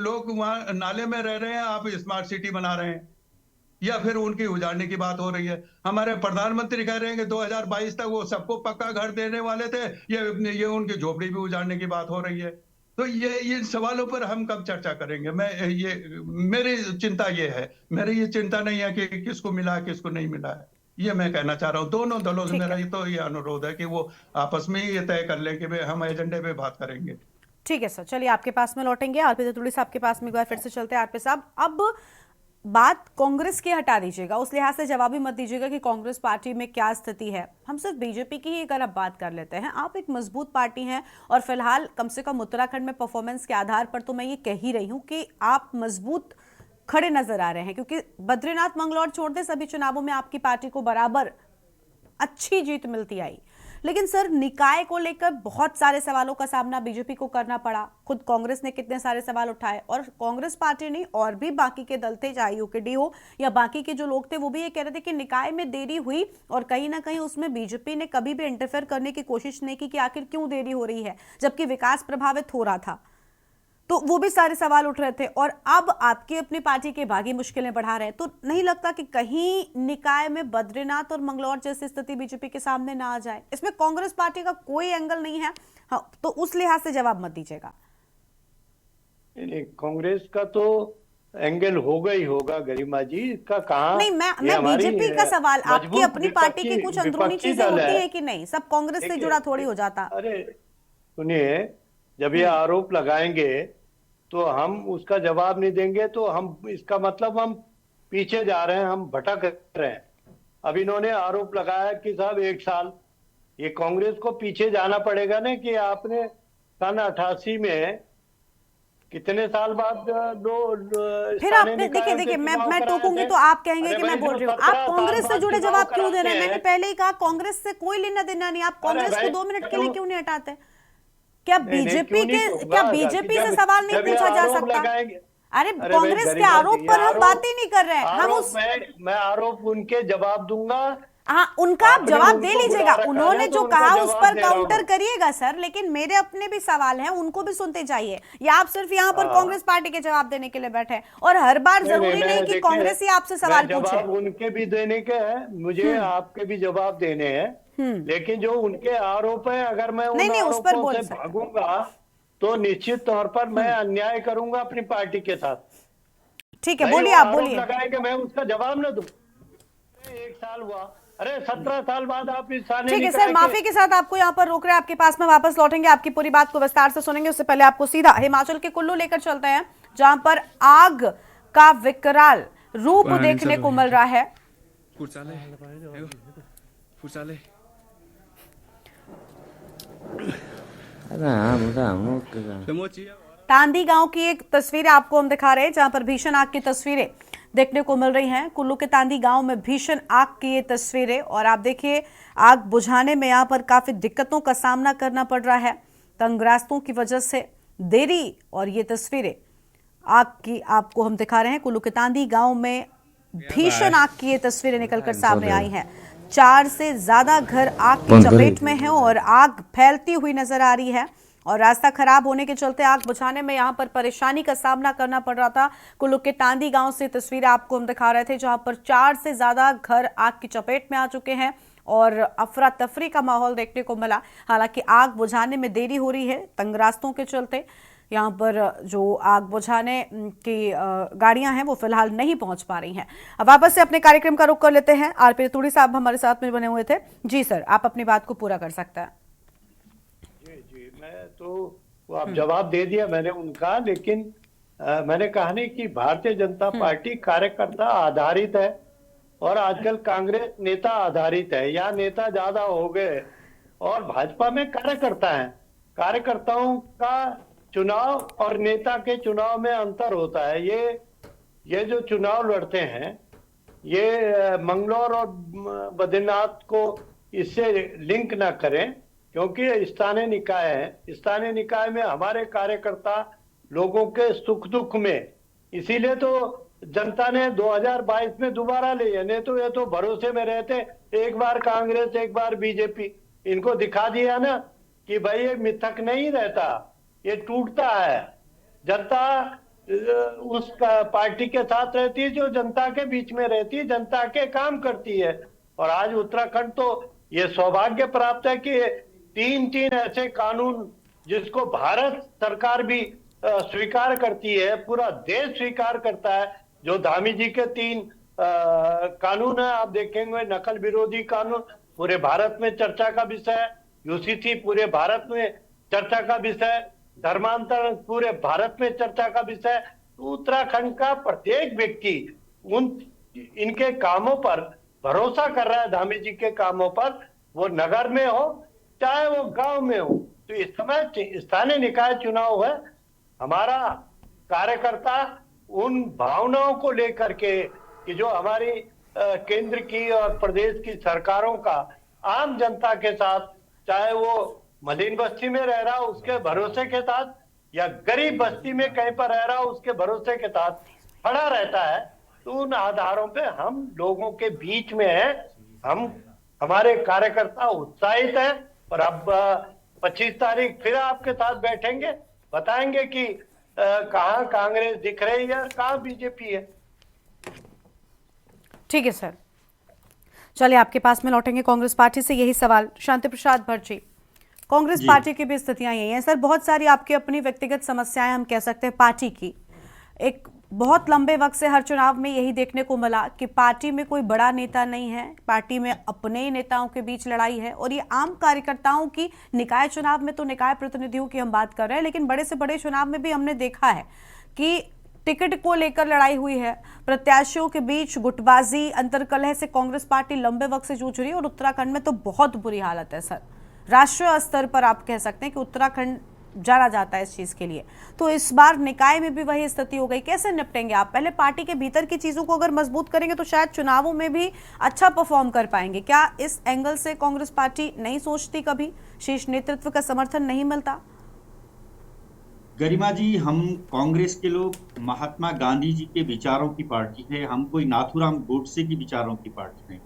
लोग वहां नाले में रह रहे हैं, आप स्मार्ट सिटी बना रहे हैं, या फिर उनकी उजाड़ने की बात हो रही है। हमारे प्रधानमंत्री कह रहे हैं कि 2022 तक वो सबको पक्का घर देने वाले थे, ये उनकी झोपड़ी भी उजाड़ने की बात हो रही है। तो ये सवालों पर हम कब चर्चा करेंगे। मेरी चिंता ये है, मेरी ये चिंता नहीं है कि किसको मिला है किसको नहीं मिला है। ये मैं कहना चाह रहा हूँ दोनों दलों से। मेरा ये अनुरोध है कि वो आपस में ही ये तय कर लें कि हम एजेंडे पे बात करेंगे। ठीक है सर, चलिए आपके पास में लौटेंगे। आरपी जतुड़ी साहब के पास में एक बार फिर से चलते हैं। आरपी साहब, अब बात कांग्रेस की हटा दीजिएगा, उस लिहाज से जवाब ही मत दीजिएगा कि कांग्रेस पार्टी में क्या स्थिति है। हम सिर्फ बीजेपी की ही अगर अब बात कर लेते हैं, आप एक मजबूत पार्टी हैं और फिलहाल कम से कम उत्तराखंड में परफॉर्मेंस के आधार पर तो मैं ये कह ही रही हूं कि आप मजबूत खड़े नजर आ रहे हैं, क्योंकि बद्रीनाथ मंगलौर छोड़ दे सभी चुनावों में आपकी पार्टी को बराबर अच्छी जीत मिलती आई। लेकिन सर, निकाय को लेकर बहुत सारे सवालों का सामना बीजेपी को करना पड़ा। खुद कांग्रेस ने कितने सारे सवाल उठाए, और कांग्रेस पार्टी नहीं, और भी बाकी के दल थे, चाहे यूकेडी हो या बाकी के जो लोग थे, वो भी ये कह रहे थे कि निकाय में देरी हुई और कहीं ना कहीं उसमें बीजेपी ने कभी भी इंटरफेयर करने की कोशिश नहीं की कि आखिर क्यों देरी हो रही है, जबकि विकास प्रभावित हो रहा था। तो वो भी सारे सवाल उठ रहे थे, और अब आपकी अपनी पार्टी के बागी मुश्किलें बढ़ा रहे हैं। तो नहीं लगता कि कहीं निकाय में बद्रीनाथ और मंगलौर जैसी स्थिति बीजेपी के सामने ना आ जाए? इसमें कांग्रेस पार्टी का कोई एंगल नहीं है, हाँ, तो उस लिहाज से जवाब मत दीजिएगा। नहीं, कांग्रेस का तो एंगल होगा ही होगा गरिमा जी, इसका कहाँ। नहीं, मैं बीजेपी का सवाल, आपकी अपनी पार्टी की कुछ अंदरूनी चीजें होती है कि नहीं, सब कांग्रेस से जुड़ा थोड़ी हो जाता। अरे सुनिए, जब ये आरोप लगाएंगे तो हम उसका जवाब नहीं देंगे तो हम, इसका मतलब हम पीछे जा रहे हैं, हम भटक रहे हैं। अब इन्होंने आरोप लगाया कि साहब 1 साल, ये कांग्रेस को पीछे जाना पड़ेगा ना कि आपने सन 88 में कितने साल बाद फिर आपने देखिए मैं टोकूंगी तो आप कहेंगे कि मैं बोल रही हूँ। आप कांग्रेस से जुड़े जवाब क्यों दे रहे हैं? मैंने पहले ही कहा कांग्रेस से कोई लेना देना नहीं। आप कांग्रेस को 2 मिनट के लिए क्यों नहीं हटाते? क्या बीजेपी से सवाल नहीं पूछा जा सकता? अरे कांग्रेस के आरोप पर हम बात ही नहीं कर रहे हैं। हम उस मैं आरोप उनके जवाब दूंगा। हाँ, उनका आप जवाब दे लीजिएगा। उन्होंने जो कहा उस पर काउंटर करिएगा सर, लेकिन मेरे अपने भी सवाल हैं, उनको भी सुनते चाहिए। या आप सिर्फ यहाँ पर कांग्रेस पार्टी के जवाब देने के लिए बैठे हैं? और हर बार जरूरी नहीं कि कांग्रेस ही आपसे सवाल पूछे। उनके भी देने के हैं, मुझे आपके भी जवाब देने हैं, लेकिन जो उनके आरोप है, अगर मैं उन आरोपों से भागूंगा तो निश्चित तौर पर मैं अन्याय करूंगा अपनी पार्टी के साथ। ठीक है, बोलिए, आप बोलिए। लगाएंगे, मैं उसका जवाब न दूं। 1 साल हुआ, अरे 17 साल बाद आप इस थाने। ठीक है सर, माफी के साथ आपको यहाँ पर रोक रहे हैं। आपके पास में वापस लौटेंगे, आपकी पूरी बात को विस्तार से सुनेंगे। उससे पहले आपको सीधा हिमाचल के कुल्लू लेकर चलते हैं, जहां पर आग का विकराल रूप देखने को मिल रहा है। तांदी गांव की एक तस्वीर आपको हम दिखा रहे हैं, जहां पर भीषण आग की तस्वीरें देखने को मिल रही हैं। कुल्लू के तांदी गांव में भीषण आग की ये तस्वीरें, और आप देखिए आग बुझाने में यहाँ पर काफी दिक्कतों का सामना करना पड़ रहा है, तंग रास्तों की वजह से देरी। और ये तस्वीरें आग की आपको हम दिखा रहे हैं। कुल्लू के तांदी गांव में भीषण आग की ये तस्वीरें निकलकर सामने आई हैं। 4 से ज्यादा घर आग की चपेट में हैं और आग फैलती हुई नजर आ रही है। और रास्ता खराब होने के चलते आग बुझाने में यहां पर परेशानी का सामना करना पड़ रहा था। कुल्लू के तांदी गांव से तस्वीर आपको हम दिखा रहे थे, जहां पर 4 से ज्यादा घर आग की चपेट में आ चुके हैं और अफरा तफरी का माहौल देखने को मिला। हालांकि आग बुझाने में देरी हो रही है तंग रास्तों के चलते। यहाँ पर जो आग बुझाने की गाड़ियां हैं वो फिलहाल नहीं पहुंच पा रही हैं। अब वापस से अपने कार्यक्रम का रुख कर लेते हैं। आरपी रतूड़ी साहब हमारे साथ में बने हुए थे। जी सर, आप अपनी बात को पूरा कर सकते हैं। जी, मैं तो आप जवाब दे दिया मैंने उनका, लेकिन मैंने कहा नहीं कि भारतीय जनता पार्टी कार्यकर्ता आधारित है और आजकल कांग्रेस नेता आधारित है। या नेता ज्यादा हो गए और भाजपा में कार्यकर्ता हैं। कार्यकर्ताओं का चुनाव और नेता के चुनाव में अंतर होता है। ये जो चुनाव लड़ते हैं, ये मंगलौर और बद्रीनाथ को इससे लिंक ना करें, क्योंकि स्थानीय निकाय है। स्थानीय निकाय में हमारे कार्यकर्ता लोगों के सुख दुख में, इसीलिए तो जनता ने 2022 में दोबारा लिए। नहीं तो ये तो भरोसे में रहते, एक बार कांग्रेस एक बार बीजेपी। इनको दिखा दिया ना कि भाई ये मिथक नहीं रहता, ये टूटता है। जनता उस पार्टी के साथ रहती है जो जनता के बीच में रहती है, जनता के काम करती है। और आज उत्तराखंड तो ये सौभाग्य प्राप्त है कि 3 ऐसे कानून जिसको भारत सरकार भी स्वीकार करती है, पूरा देश स्वीकार करता है। जो धामी जी के 3 कानून है, आप देखेंगे, नकल विरोधी कानून पूरे भारत में चर्चा का विषय, यूसीसी पूरे भारत में चर्चा का विषय, धर्मांतरण पूरे भारत में चर्चा का विषय। उत्तराखंड का प्रत्येक व्यक्ति इनके कामों पर भरोसा कर रहा है, धामी जी के कामों पर, वो नगर में हो चाहे वो गांव में हो। तो इस समय स्थानीय निकाय चुनाव है। हमारा कार्यकर्ता उन भावनाओं को लेकर के कि जो हमारी केंद्र की और प्रदेश की सरकारों का आम जनता के साथ, चाहे वो मलिन बस्ती में रह रहा उसके भरोसे के साथ या गरीब बस्ती में कहीं पर रह रहा उसके भरोसे के साथ खड़ा रहता है, तो उन आधारों पे हम लोगों के बीच में है। हमारे कार्यकर्ता उत्साहित हैं। और अब 25 तारीख फिर आपके साथ बैठेंगे, बताएंगे कि कहाँ कांग्रेस दिख रही है, कहाँ बीजेपी है। ठीक है सर, चलिए आपके पास में लौटेंगे। कांग्रेस पार्टी से यही सवाल, शांति प्रसाद भट्ट जी, कांग्रेस पार्टी की भी स्थितियां यही हैं सर। बहुत सारी आपकी अपनी व्यक्तिगत समस्याएं, हम कह सकते हैं पार्टी की। एक बहुत लंबे वक्त से हर चुनाव में यही देखने को मिला कि पार्टी में कोई बड़ा नेता नहीं है, पार्टी में अपने ही नेताओं के बीच लड़ाई है। और ये आम कार्यकर्ताओं की, निकाय चुनाव में तो निकाय प्रतिनिधियों की हम बात कर रहे हैं, लेकिन बड़े से बड़े चुनाव में भी हमने देखा है कि टिकट को लेकर लड़ाई हुई है, प्रत्याशियों के बीच गुटबाजी, अंतर्कलह से कांग्रेस पार्टी लंबे वक्त से जूझ रही है। और उत्तराखंड में तो बहुत बुरी हालत है सर। राष्ट्रीय स्तर पर आप कह सकते हैं कि उत्तराखंड जाना जाता है इस चीज के लिए। तो इस बार निकाय में भी वही स्थिति हो गई। कैसे निपटेंगे आप? पहले पार्टी के भीतर की चीजों को अगर मजबूत करेंगे तो शायद चुनावों में भी अच्छा परफॉर्म कर पाएंगे। क्या इस एंगल से कांग्रेस पार्टी नहीं सोचती, कभी शीर्ष नेतृत्व का समर्थन नहीं मिलता? गरिमा जी, हम कांग्रेस के लोग महात्मा गांधी जी के विचारों की पार्टी है, हम कोई नाथूराम गोडसे की विचारों की पार्टी नहीं।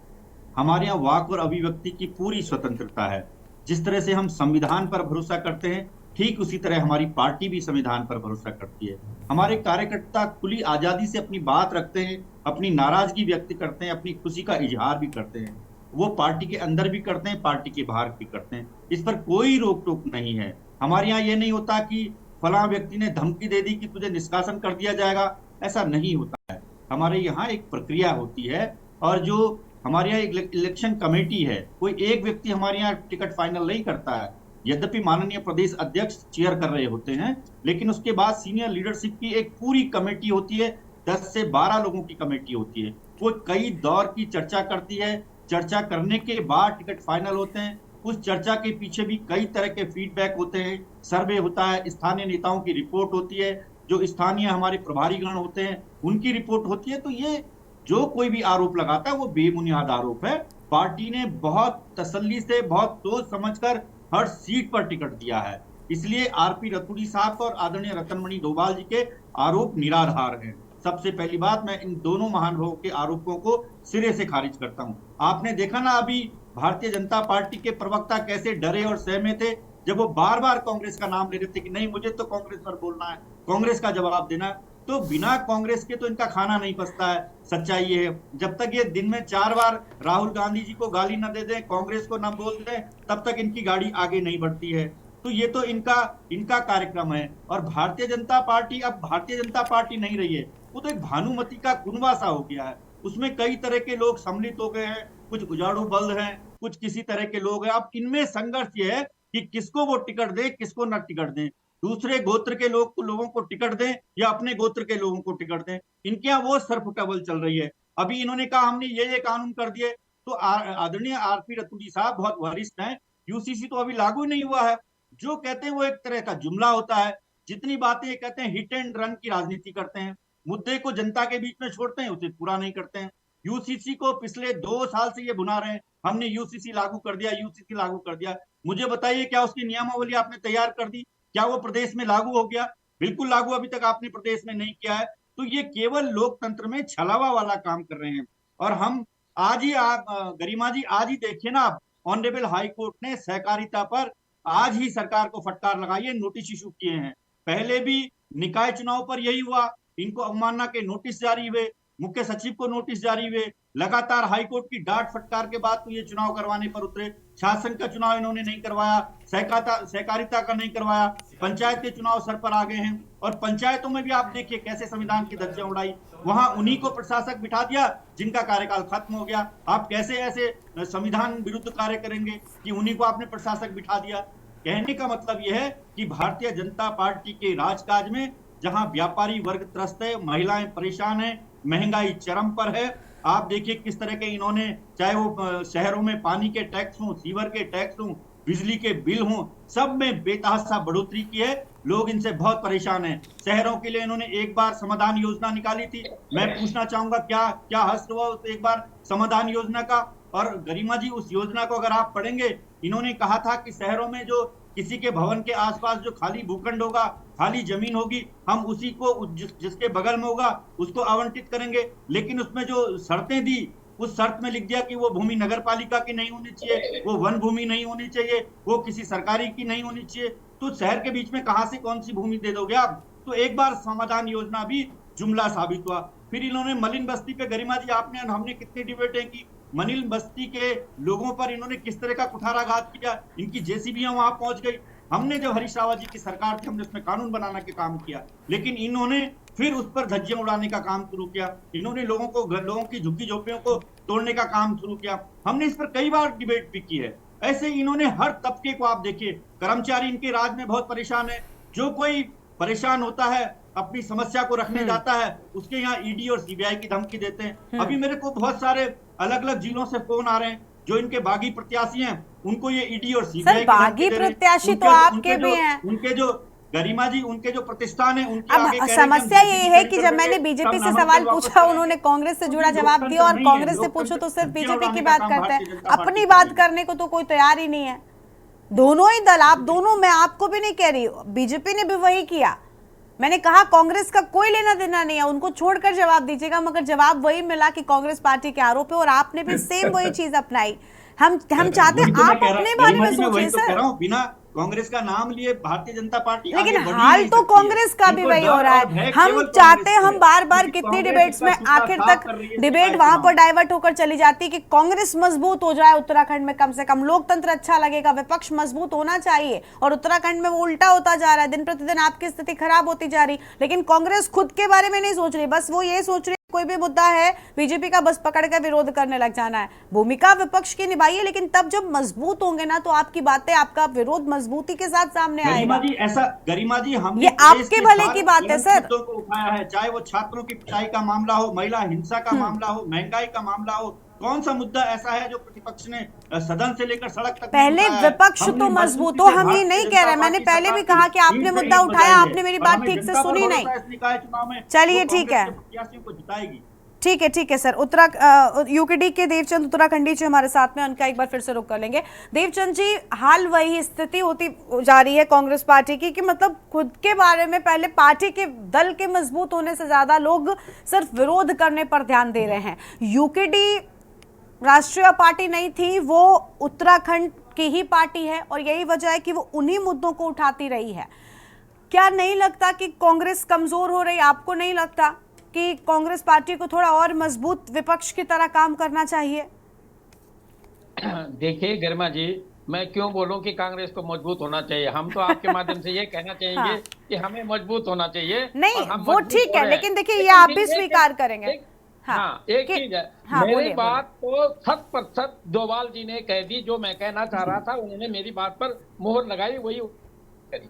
हमारे यहाँ वाक और अभिव्यक्ति की पूरी स्वतंत्रता है। जिस तरह से हम संविधान पर भरोसा करते हैं, ठीक उसी तरह हमारी पार्टी भी संविधान पर भरोसा करती है। हमारे कार्यकर्ता खुली आजादी से अपनी बात रखते हैं, अपनी नाराजगी व्यक्त करते हैं, अपनी खुशी का इजहार भी करते हैं। वो पार्टी के अंदर भी करते हैं, पार्टी के बाहर भी करते हैं। इस पर कोई रोक टोक नहीं है। हमारे यहाँ ये नहीं होता कि फलां व्यक्ति ने धमकी दे दी कि तुझे निष्कासन कर दिया जाएगा, ऐसा नहीं होता है। हमारे यहाँ एक प्रक्रिया होती है और जो हमारे यहाँ एक इलेक्शन कमेटी है, कोई एक व्यक्ति हमारे यहाँ टिकट फाइनल नहीं करता है। यद्यपि माननीय प्रदेश अध्यक्ष चेयर कर रहे होते हैं, लेकिन उसके बाद सीनियर लीडरशिप की एक पूरी कमेटी होती है, 10 से 12 लोगों की कमेटी होती है। वो कई दौर की चर्चा करती है, चर्चा करने के बाद टिकट फाइनल होते हैं। उस चर्चा के पीछे भी कई तरह के फीडबैक होते हैं, सर्वे होता है, स्थानीय नेताओं की रिपोर्ट होती है, जो स्थानीय हमारे प्रभारी गण होते हैं उनकी रिपोर्ट होती है। तो ये जो कोई भी आरोप लगाता है वो बेबुनियाद आरोप है। पार्टी ने बहुत तसल्ली से, बहुत सोच समझकर हर सीट पर टिकट दिया है। इसलिए आरपी रतूड़ी साहब और आदरणीय रतनमणि डोभाल जी के आरोप निराधार हैं। सबसे पहली बात, मैं इन दोनों महानुभावों के आरोपों को सिरे से खारिज करता हूं। आपने देखा ना अभी भारतीय जनता पार्टी के प्रवक्ता कैसे डरे और सहमे थे जब वो बार बार कांग्रेस का नाम ले रहे थे कि नहीं, मुझे तो कांग्रेस पर बोलना है, कांग्रेस का जवाब देना है। तो बिना कांग्रेस के तो इनका खाना नहीं पचता है। सच्चाई ये है, जब तक ये दिन में 4 बार राहुल गांधी जी को गाली न दे दें, कांग्रेस को न बोल दें, तब तक इनकी गाड़ी आगे नहीं बढ़ती है। तो ये तो इनका कार्यक्रम है। और भारतीय जनता पार्टी अब भारतीय जनता पार्टी नहीं रही है, वो तो एक भानुमति का कुनबा सा हो गया है। उसमें कई तरह के लोग सम्मिलित हो गए हैं, कुछ उजाड़ू बल हैं, कुछ किसी तरह के लोग हैं। अब इनमें संघर्ष ये है कि किसको वो टिकट दें, किसको न टिकट दें, दूसरे गोत्र के लोगों को टिकट दें या अपने गोत्र के लोगों को टिकट दें। इनके यहाँ वो सरफुटबल चल रही है। अभी इन्होंने कहा हमने ये कानून कर दिए, तो आदरणीय आरपी रतूड़ी साहब बहुत वरिष्ठ हैं, यूसीसी तो अभी लागू नहीं हुआ है। जो कहते हैं वो एक तरह का जुमला होता है। जितनी बातें ये कहते हैं हिट एंड रन की राजनीति करते हैं, मुद्दे को जनता के बीच में छोड़ते हैं, उसे पूरा नहीं करते हैं। यूसीसी को पिछले 2 साल से ये भुना रहे हैं, हमने यूसीसी लागू कर दिया, यूसीसी लागू कर दिया। मुझे बताइए, क्या उसकी नियमावली आपने तैयार कर दी? क्या वो प्रदेश में लागू हो गया? बिल्कुल लागू अभी तक आपने प्रदेश में नहीं किया है। तो ये केवल लोकतंत्र में छलावा वाला काम कर रहे हैं। और हम आज ही गरिमा जी, आज ही देखिए ना, आप ऑनरेबल हाई कोर्ट ने सहकारिता पर आज ही सरकार को फटकार लगाई है, नोटिस इशू किए हैं। पहले भी निकाय चुनाव पर यही हुआ, इनको अवमानना के नोटिस जारी हुए, मुख्य सचिव को नोटिस जारी हुए। लगातार हाईकोर्ट की डांट फटकार के बाद तो ये चुनाव करवाने पर उतरे। शासन का चुनाव इन्होंने नहीं करवाया, सहकारिता का नहीं करवाया, पंचायत के चुनाव सर पर आ गए हैं। और पंचायतों में भी आप देखिए कैसे संविधान की धज्जियां उड़ाई, वहां उन्हीं को प्रशासक बिठा दिया जिनका कार्यकाल खत्म हो गया। आप कैसे ऐसे संविधान विरुद्ध कार्य करेंगे कि उन्हीं को आपने प्रशासक बिठा दिया? कहने का मतलब यह है कि भारतीय जनता पार्टी के राजकाज में जहां व्यापारी वर्ग त्रस्त है, महिलाएं परेशान है, महंगाई चरम पर है। आप देखिए किस तरह के इन्होंने, चाहे वो शहरों में पानी के टैक्स हों, सीवर के टैक्स हों, बिजली के बिल हों, सब में बेतहाशा बढ़ोतरी की है। लोग इनसे बहुत परेशान हैं। शहरों के लिए इन्होंने एक बार समाधान योजना निकाली थी। मैं पूछना चाहूंगा क्या हस्त हुआ उस एक बार समाधान योजना का? और गरिमा जी, उस योजना को अगर आप पढ़ेंगे, इन्होंने कहा था कि शहरों में जो किसी के भवन के आसपास जो खाली भूखंड होगा, खाली जमीन होगी, हम उसी को जिसके बगल में होगा उसको आवंटित करेंगे। लेकिन उसमें जो शर्तें दी, उस शर्त में लिख दिया कि वो भूमि नगर पालिका की नहीं होनी चाहिए, वो वन भूमि नहीं होनी चाहिए, वो किसी सरकारी की नहीं होनी चाहिए। तो शहर के बीच में कहां से कौन सी भूमि दे दोगे आप? तो एक बार समाधान योजना भी जुमला साबित हुआ। फिर इन्होंने मलिन बस्ती पे, गरिमा जी हमने कितनी डिबेटें की, मलिन बस्ती के लोगों पर इन्होंने किस तरह का कुठाराघात किया। इनकी जेसीबीयां वहां पहुंच गई। हमने जब हरीश रावत जी की सरकार थी, हमने उसमें कानून बनाने का काम किया, लेकिन इन्होंने फिर उस पर धज्जियां उड़ाने का काम शुरू किया। इन्होंने लोगों की झुग्गी झोपड़ियों को तोड़ने का काम शुरू किया। हमने इस पर कई बार डिबेट भी की है। ऐसे इन्होंने हर तबके को, आप देखिए, कर्मचारी इनके राज में बहुत परेशान है। जो कोई परेशान होता है, अपनी समस्या को रखने जाता है, उसके यहाँ ईडी और सीबीआई की धमकी देते हैं। अभी मेरे को बहुत सारे अलग अलग जिलों से फोन आ रहे हैं जो इनके बागी प्रत्याशी हैं उनको ये ईडी और सीबीआई सर बागी प्रत्याशी तो आपके भी हैं। उनके जो गरिमा जी, उनके जो प्रतिष्ठान है उनके आगे अब समस्या ये है कि जब मैंने बीजेपी से सवाल पूछा उन्होंने कांग्रेस से जुड़ा जवाब दिया, और कांग्रेस से पूछो तो सिर्फ बीजेपी की बात करते हैं, अपनी बात करने को तो कोई तैयार ही नहीं है। दोनों ही दल, आप दोनों, मैं आपको भी नहीं कह रही, बीजेपी ने भी वही किया। मैंने कहा कांग्रेस का कोई लेना देना नहीं है, उनको छोड़कर जवाब दीजिएगा, मगर जवाब वही मिला कि कांग्रेस पार्टी के आरोप है, और आपने भी सेम वही चीज अपनाई। हम चाहते हैं आप अपने बारे में सोचिए सर। बिना कांग्रेस का नाम लिए भारतीय जनता पार्टी लेकिन हाल तो कांग्रेस का भी वही हो रहा है। हम चाहते हैं, हम बार बार कितनी डिबेट्स में आखिर तक डिबेट वहां पर डाइवर्ट होकर चली जाती है कि कांग्रेस मजबूत हो जाए उत्तराखंड में, कम से कम लोकतंत्र अच्छा लगेगा, विपक्ष मजबूत होना चाहिए, और उत्तराखंड में वो उल्टा होता जा रहा है, दिन प्रतिदिन आपकी स्थिति खराब होती जा रही। लेकिन कांग्रेस खुद के बारे में नहीं सोच रही, बस वो ये सोच रही कोई भी मुद्दा है बीजेपी का बस पकड़ कर विरोध करने लग जाना है। भूमिका विपक्ष की निभाइए, लेकिन तब जब मजबूत होंगे ना तो आपकी बातें, आपका विरोध मजबूती के साथ सामने आएगा। गरिमा जी, हम ये आपके भले की बात है सर। को उठाया है, चाहे वो छात्रों की पिटाई का मामला हो, महिला हिंसा का मामला हो, महंगाई का मामला हो, कौन सा मुद्दा ऐसा है जो प्रतिपक्ष ने सदन से लेकर सड़क तक पहले विपक्ष तो मजबूत हो, हम ये नहीं कह रहे। मैंने पहले भी कहा कि आपने मुद्दा उठाया, आपने मेरी बात ठीक से सुनी नहीं। चलिए ठीक है, ठीक है सर। यूकेडी के देवचंद उत्तराखंडी जी हमारे साथ में, उनका एक बार फिर से रुख कर लेंगे। देवचंद जी, हाल वही स्थिति होती जा रही है कांग्रेस पार्टी की कि मतलब खुद के बारे में पहले पार्टी के दल के मजबूत होने से ज्यादा लोग सिर्फ विरोध करने पर ध्यान दे रहे हैं। यूकेडी राष्ट्रीय पार्टी नहीं थी, वो उत्तराखंड की ही पार्टी है, और यही वजह है कि वो उन्हीं मुद्दों को उठाती रही है। क्या नहीं लगता कि कांग्रेस कमजोर हो रही? आपको नहीं लगता कि कांग्रेस पार्टी को थोड़ा और मजबूत विपक्ष की तरह काम करना चाहिए? देखिए गरिमा जी, मैं क्यों बोलूं कि कांग्रेस को मजबूत होना चाहिए? हम तो आपके माध्यम से ये कहना चाहेंगे हाँ। कि हमें मजबूत होना चाहिए। नहीं, वो ठीक है, लेकिन देखिए ये आप भी स्वीकार करेंगे। हाँ, एक चीज है, मेरी बात तो 100% डोभाल जी ने कह दी, जो मैं कहना चाह रहा था उन्होंने मेरी बात पर मोहर लगाई, वही करी।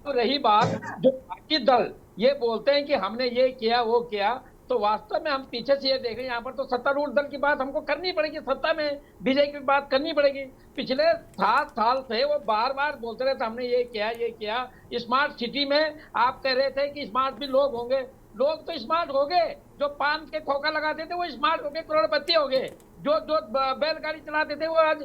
तो रही बात जो बाकी दल ये बोलते हैं कि हमने ये किया वो किया, तो वास्तव में हम पीछे से ये देख रहे हैं, यहाँ पर तो सत्तारूढ़ दल की बात हमको करनी पड़ेगी, सत्ता में बीजेपी की बात करनी पड़ेगी। पिछले 7 साल से वो बार बार बोलते रहे थे हमने ये किया। स्मार्ट सिटी में आप कह रहे थे कि स्मार्ट भी लोग होंगे, लोग तो स्मार्ट हो गए। जो पान के खोखा लगाते थे वो स्मार्ट हो गए, करोड़पति हो गए। जो बैलगाड़ी चलाते थे वो आज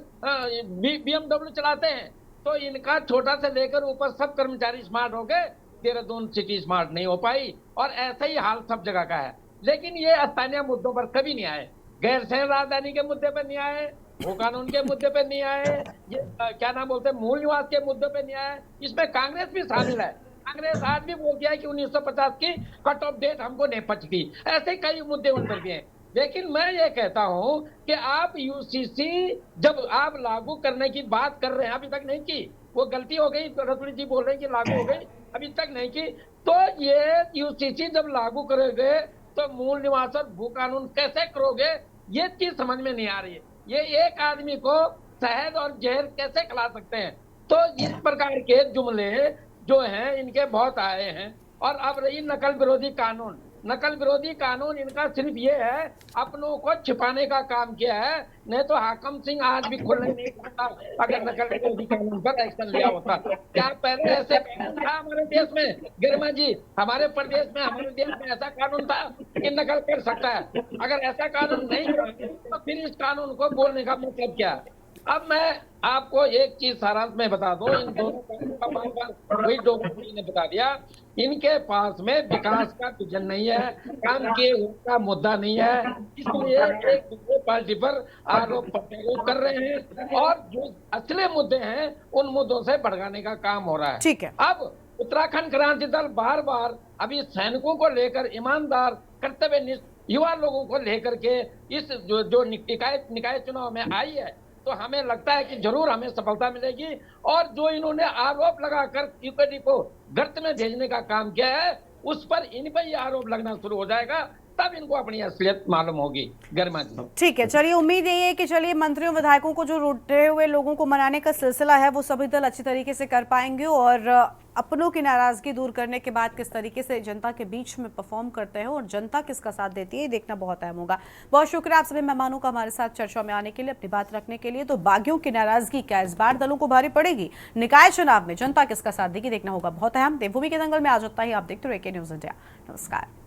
BMW चलाते हैं। तो इनका छोटा से लेकर ऊपर सब कर्मचारी स्मार्ट हो गए, देहरादून सिटी स्मार्ट नहीं हो पाई, और ऐसा ही हाल सब जगह का है। लेकिन ये स्थानीय मुद्दों पर कभी नहीं आए, गैर शहर राजधानी के मुद्दे पर नहीं आए, वो कानून के मुद्दे पे नहीं आए, ये क्या नाम बोलते हैं मूल निवास के मुद्दे पे नहीं आए। इसमें कांग्रेस भी शामिल है। कांग्रेस आज भी बोलती है कि 1950 की कट ऑफ डेट हमको नहीं पचती। ऐसे कई मुद्दे उन पर भी हैं। लेकिन मैं ये कहता हूं कि आप यूसीसी जब आप लागू करने की बात कर रहे हैं, अभी तक नहीं की, वो गलती हो गई, रतुड़ी जी बोल रहे हैं कि लागू हो गई, अभी तक नहीं की, तो ये यूसीसी जब लागू करोगे तो मूल निवास और भू कानून कैसे करोगे, ये चीज समझ में नहीं आ रही है। ये एक आदमी को शहद और जहर कैसे खिला सकते हैं? तो इस प्रकार के जुमले जो हैं इनके बहुत आए हैं। और अब रही नकल विरोधी कानून, नकल विरोधी कानून इनका सिर्फ ये है अपनों को छिपाने का काम किया है, नहीं तो हाकम सिंह आज भी खुलने नहीं पाता अगर नकल विरोधी कानून पर एक्शन लिया होता। क्या पहले ऐसे कानून था हमारे देश में? गरिमा जी, हमारे प्रदेश में, हमारे देश में ऐसा कानून था कि नकल कर सकता है? अगर ऐसा कानून नहीं था तो फिर इस कानून को बोलने का मतलब क्या? अब मैं आपको एक चीज सारांश में बता दूं, इन दोनों का वही डॉक्टर ने बता दिया, इनके पास में विकास का विजन नहीं है, काम के का मुद्दा नहीं है, इसलिए एक दूसरे पार्टी पर आरोप प्रत्यारोप कर रहे हैं, और जो असली मुद्दे हैं उन मुद्दों से भड़काने का काम हो रहा है। ठीक है। अब उत्तराखंड क्रांति दल बार बार अभी सैनिकों को लेकर, ईमानदार कर्तव्यनिष्ठ युवा लोगों को लेकर के इस जो निकाय चुनाव में आई है, तो हमें लगता है कि जरूर हमें सफलता मिलेगी। और जो इन्होंने आरोप लगाकर यूपीडी को गर्त में भेजने का काम किया है, उस पर इन पर ये आरोप लगना शुरू हो जाएगा। तब इनको अपनी असलियत मालूम होगी। गरिमा जी, ठीक है, चलिए उम्मीद यही है कि चलिए मंत्रियों विधायकों को जो रूठे हुए लोगों को मनाने का सिलसिला है वो सभी दल अच्छी तरीके से कर पाएंगे और अपनों की नाराजगी दूर करने के बाद किस तरीके से जनता के बीच में परफॉर्म करते हैं और जनता किसका साथ देती है, ये देखना बहुत अहम होगा। बहुत शुक्रिया आप सभी मेहमानों का हमारे साथ चर्चा में आने के लिए, अपनी बात रखने के लिए। तो बागियों की नाराजगी क्या इस बार दलों को भारी पड़ेगी? निकाय चुनाव में जनता किसका साथ देगी, देखना होगा, बहुत अहम। देवभूमि के दंगल में आज इतना ही। आप देखते रहिए के न्यूज़ इंडिया। नमस्कार।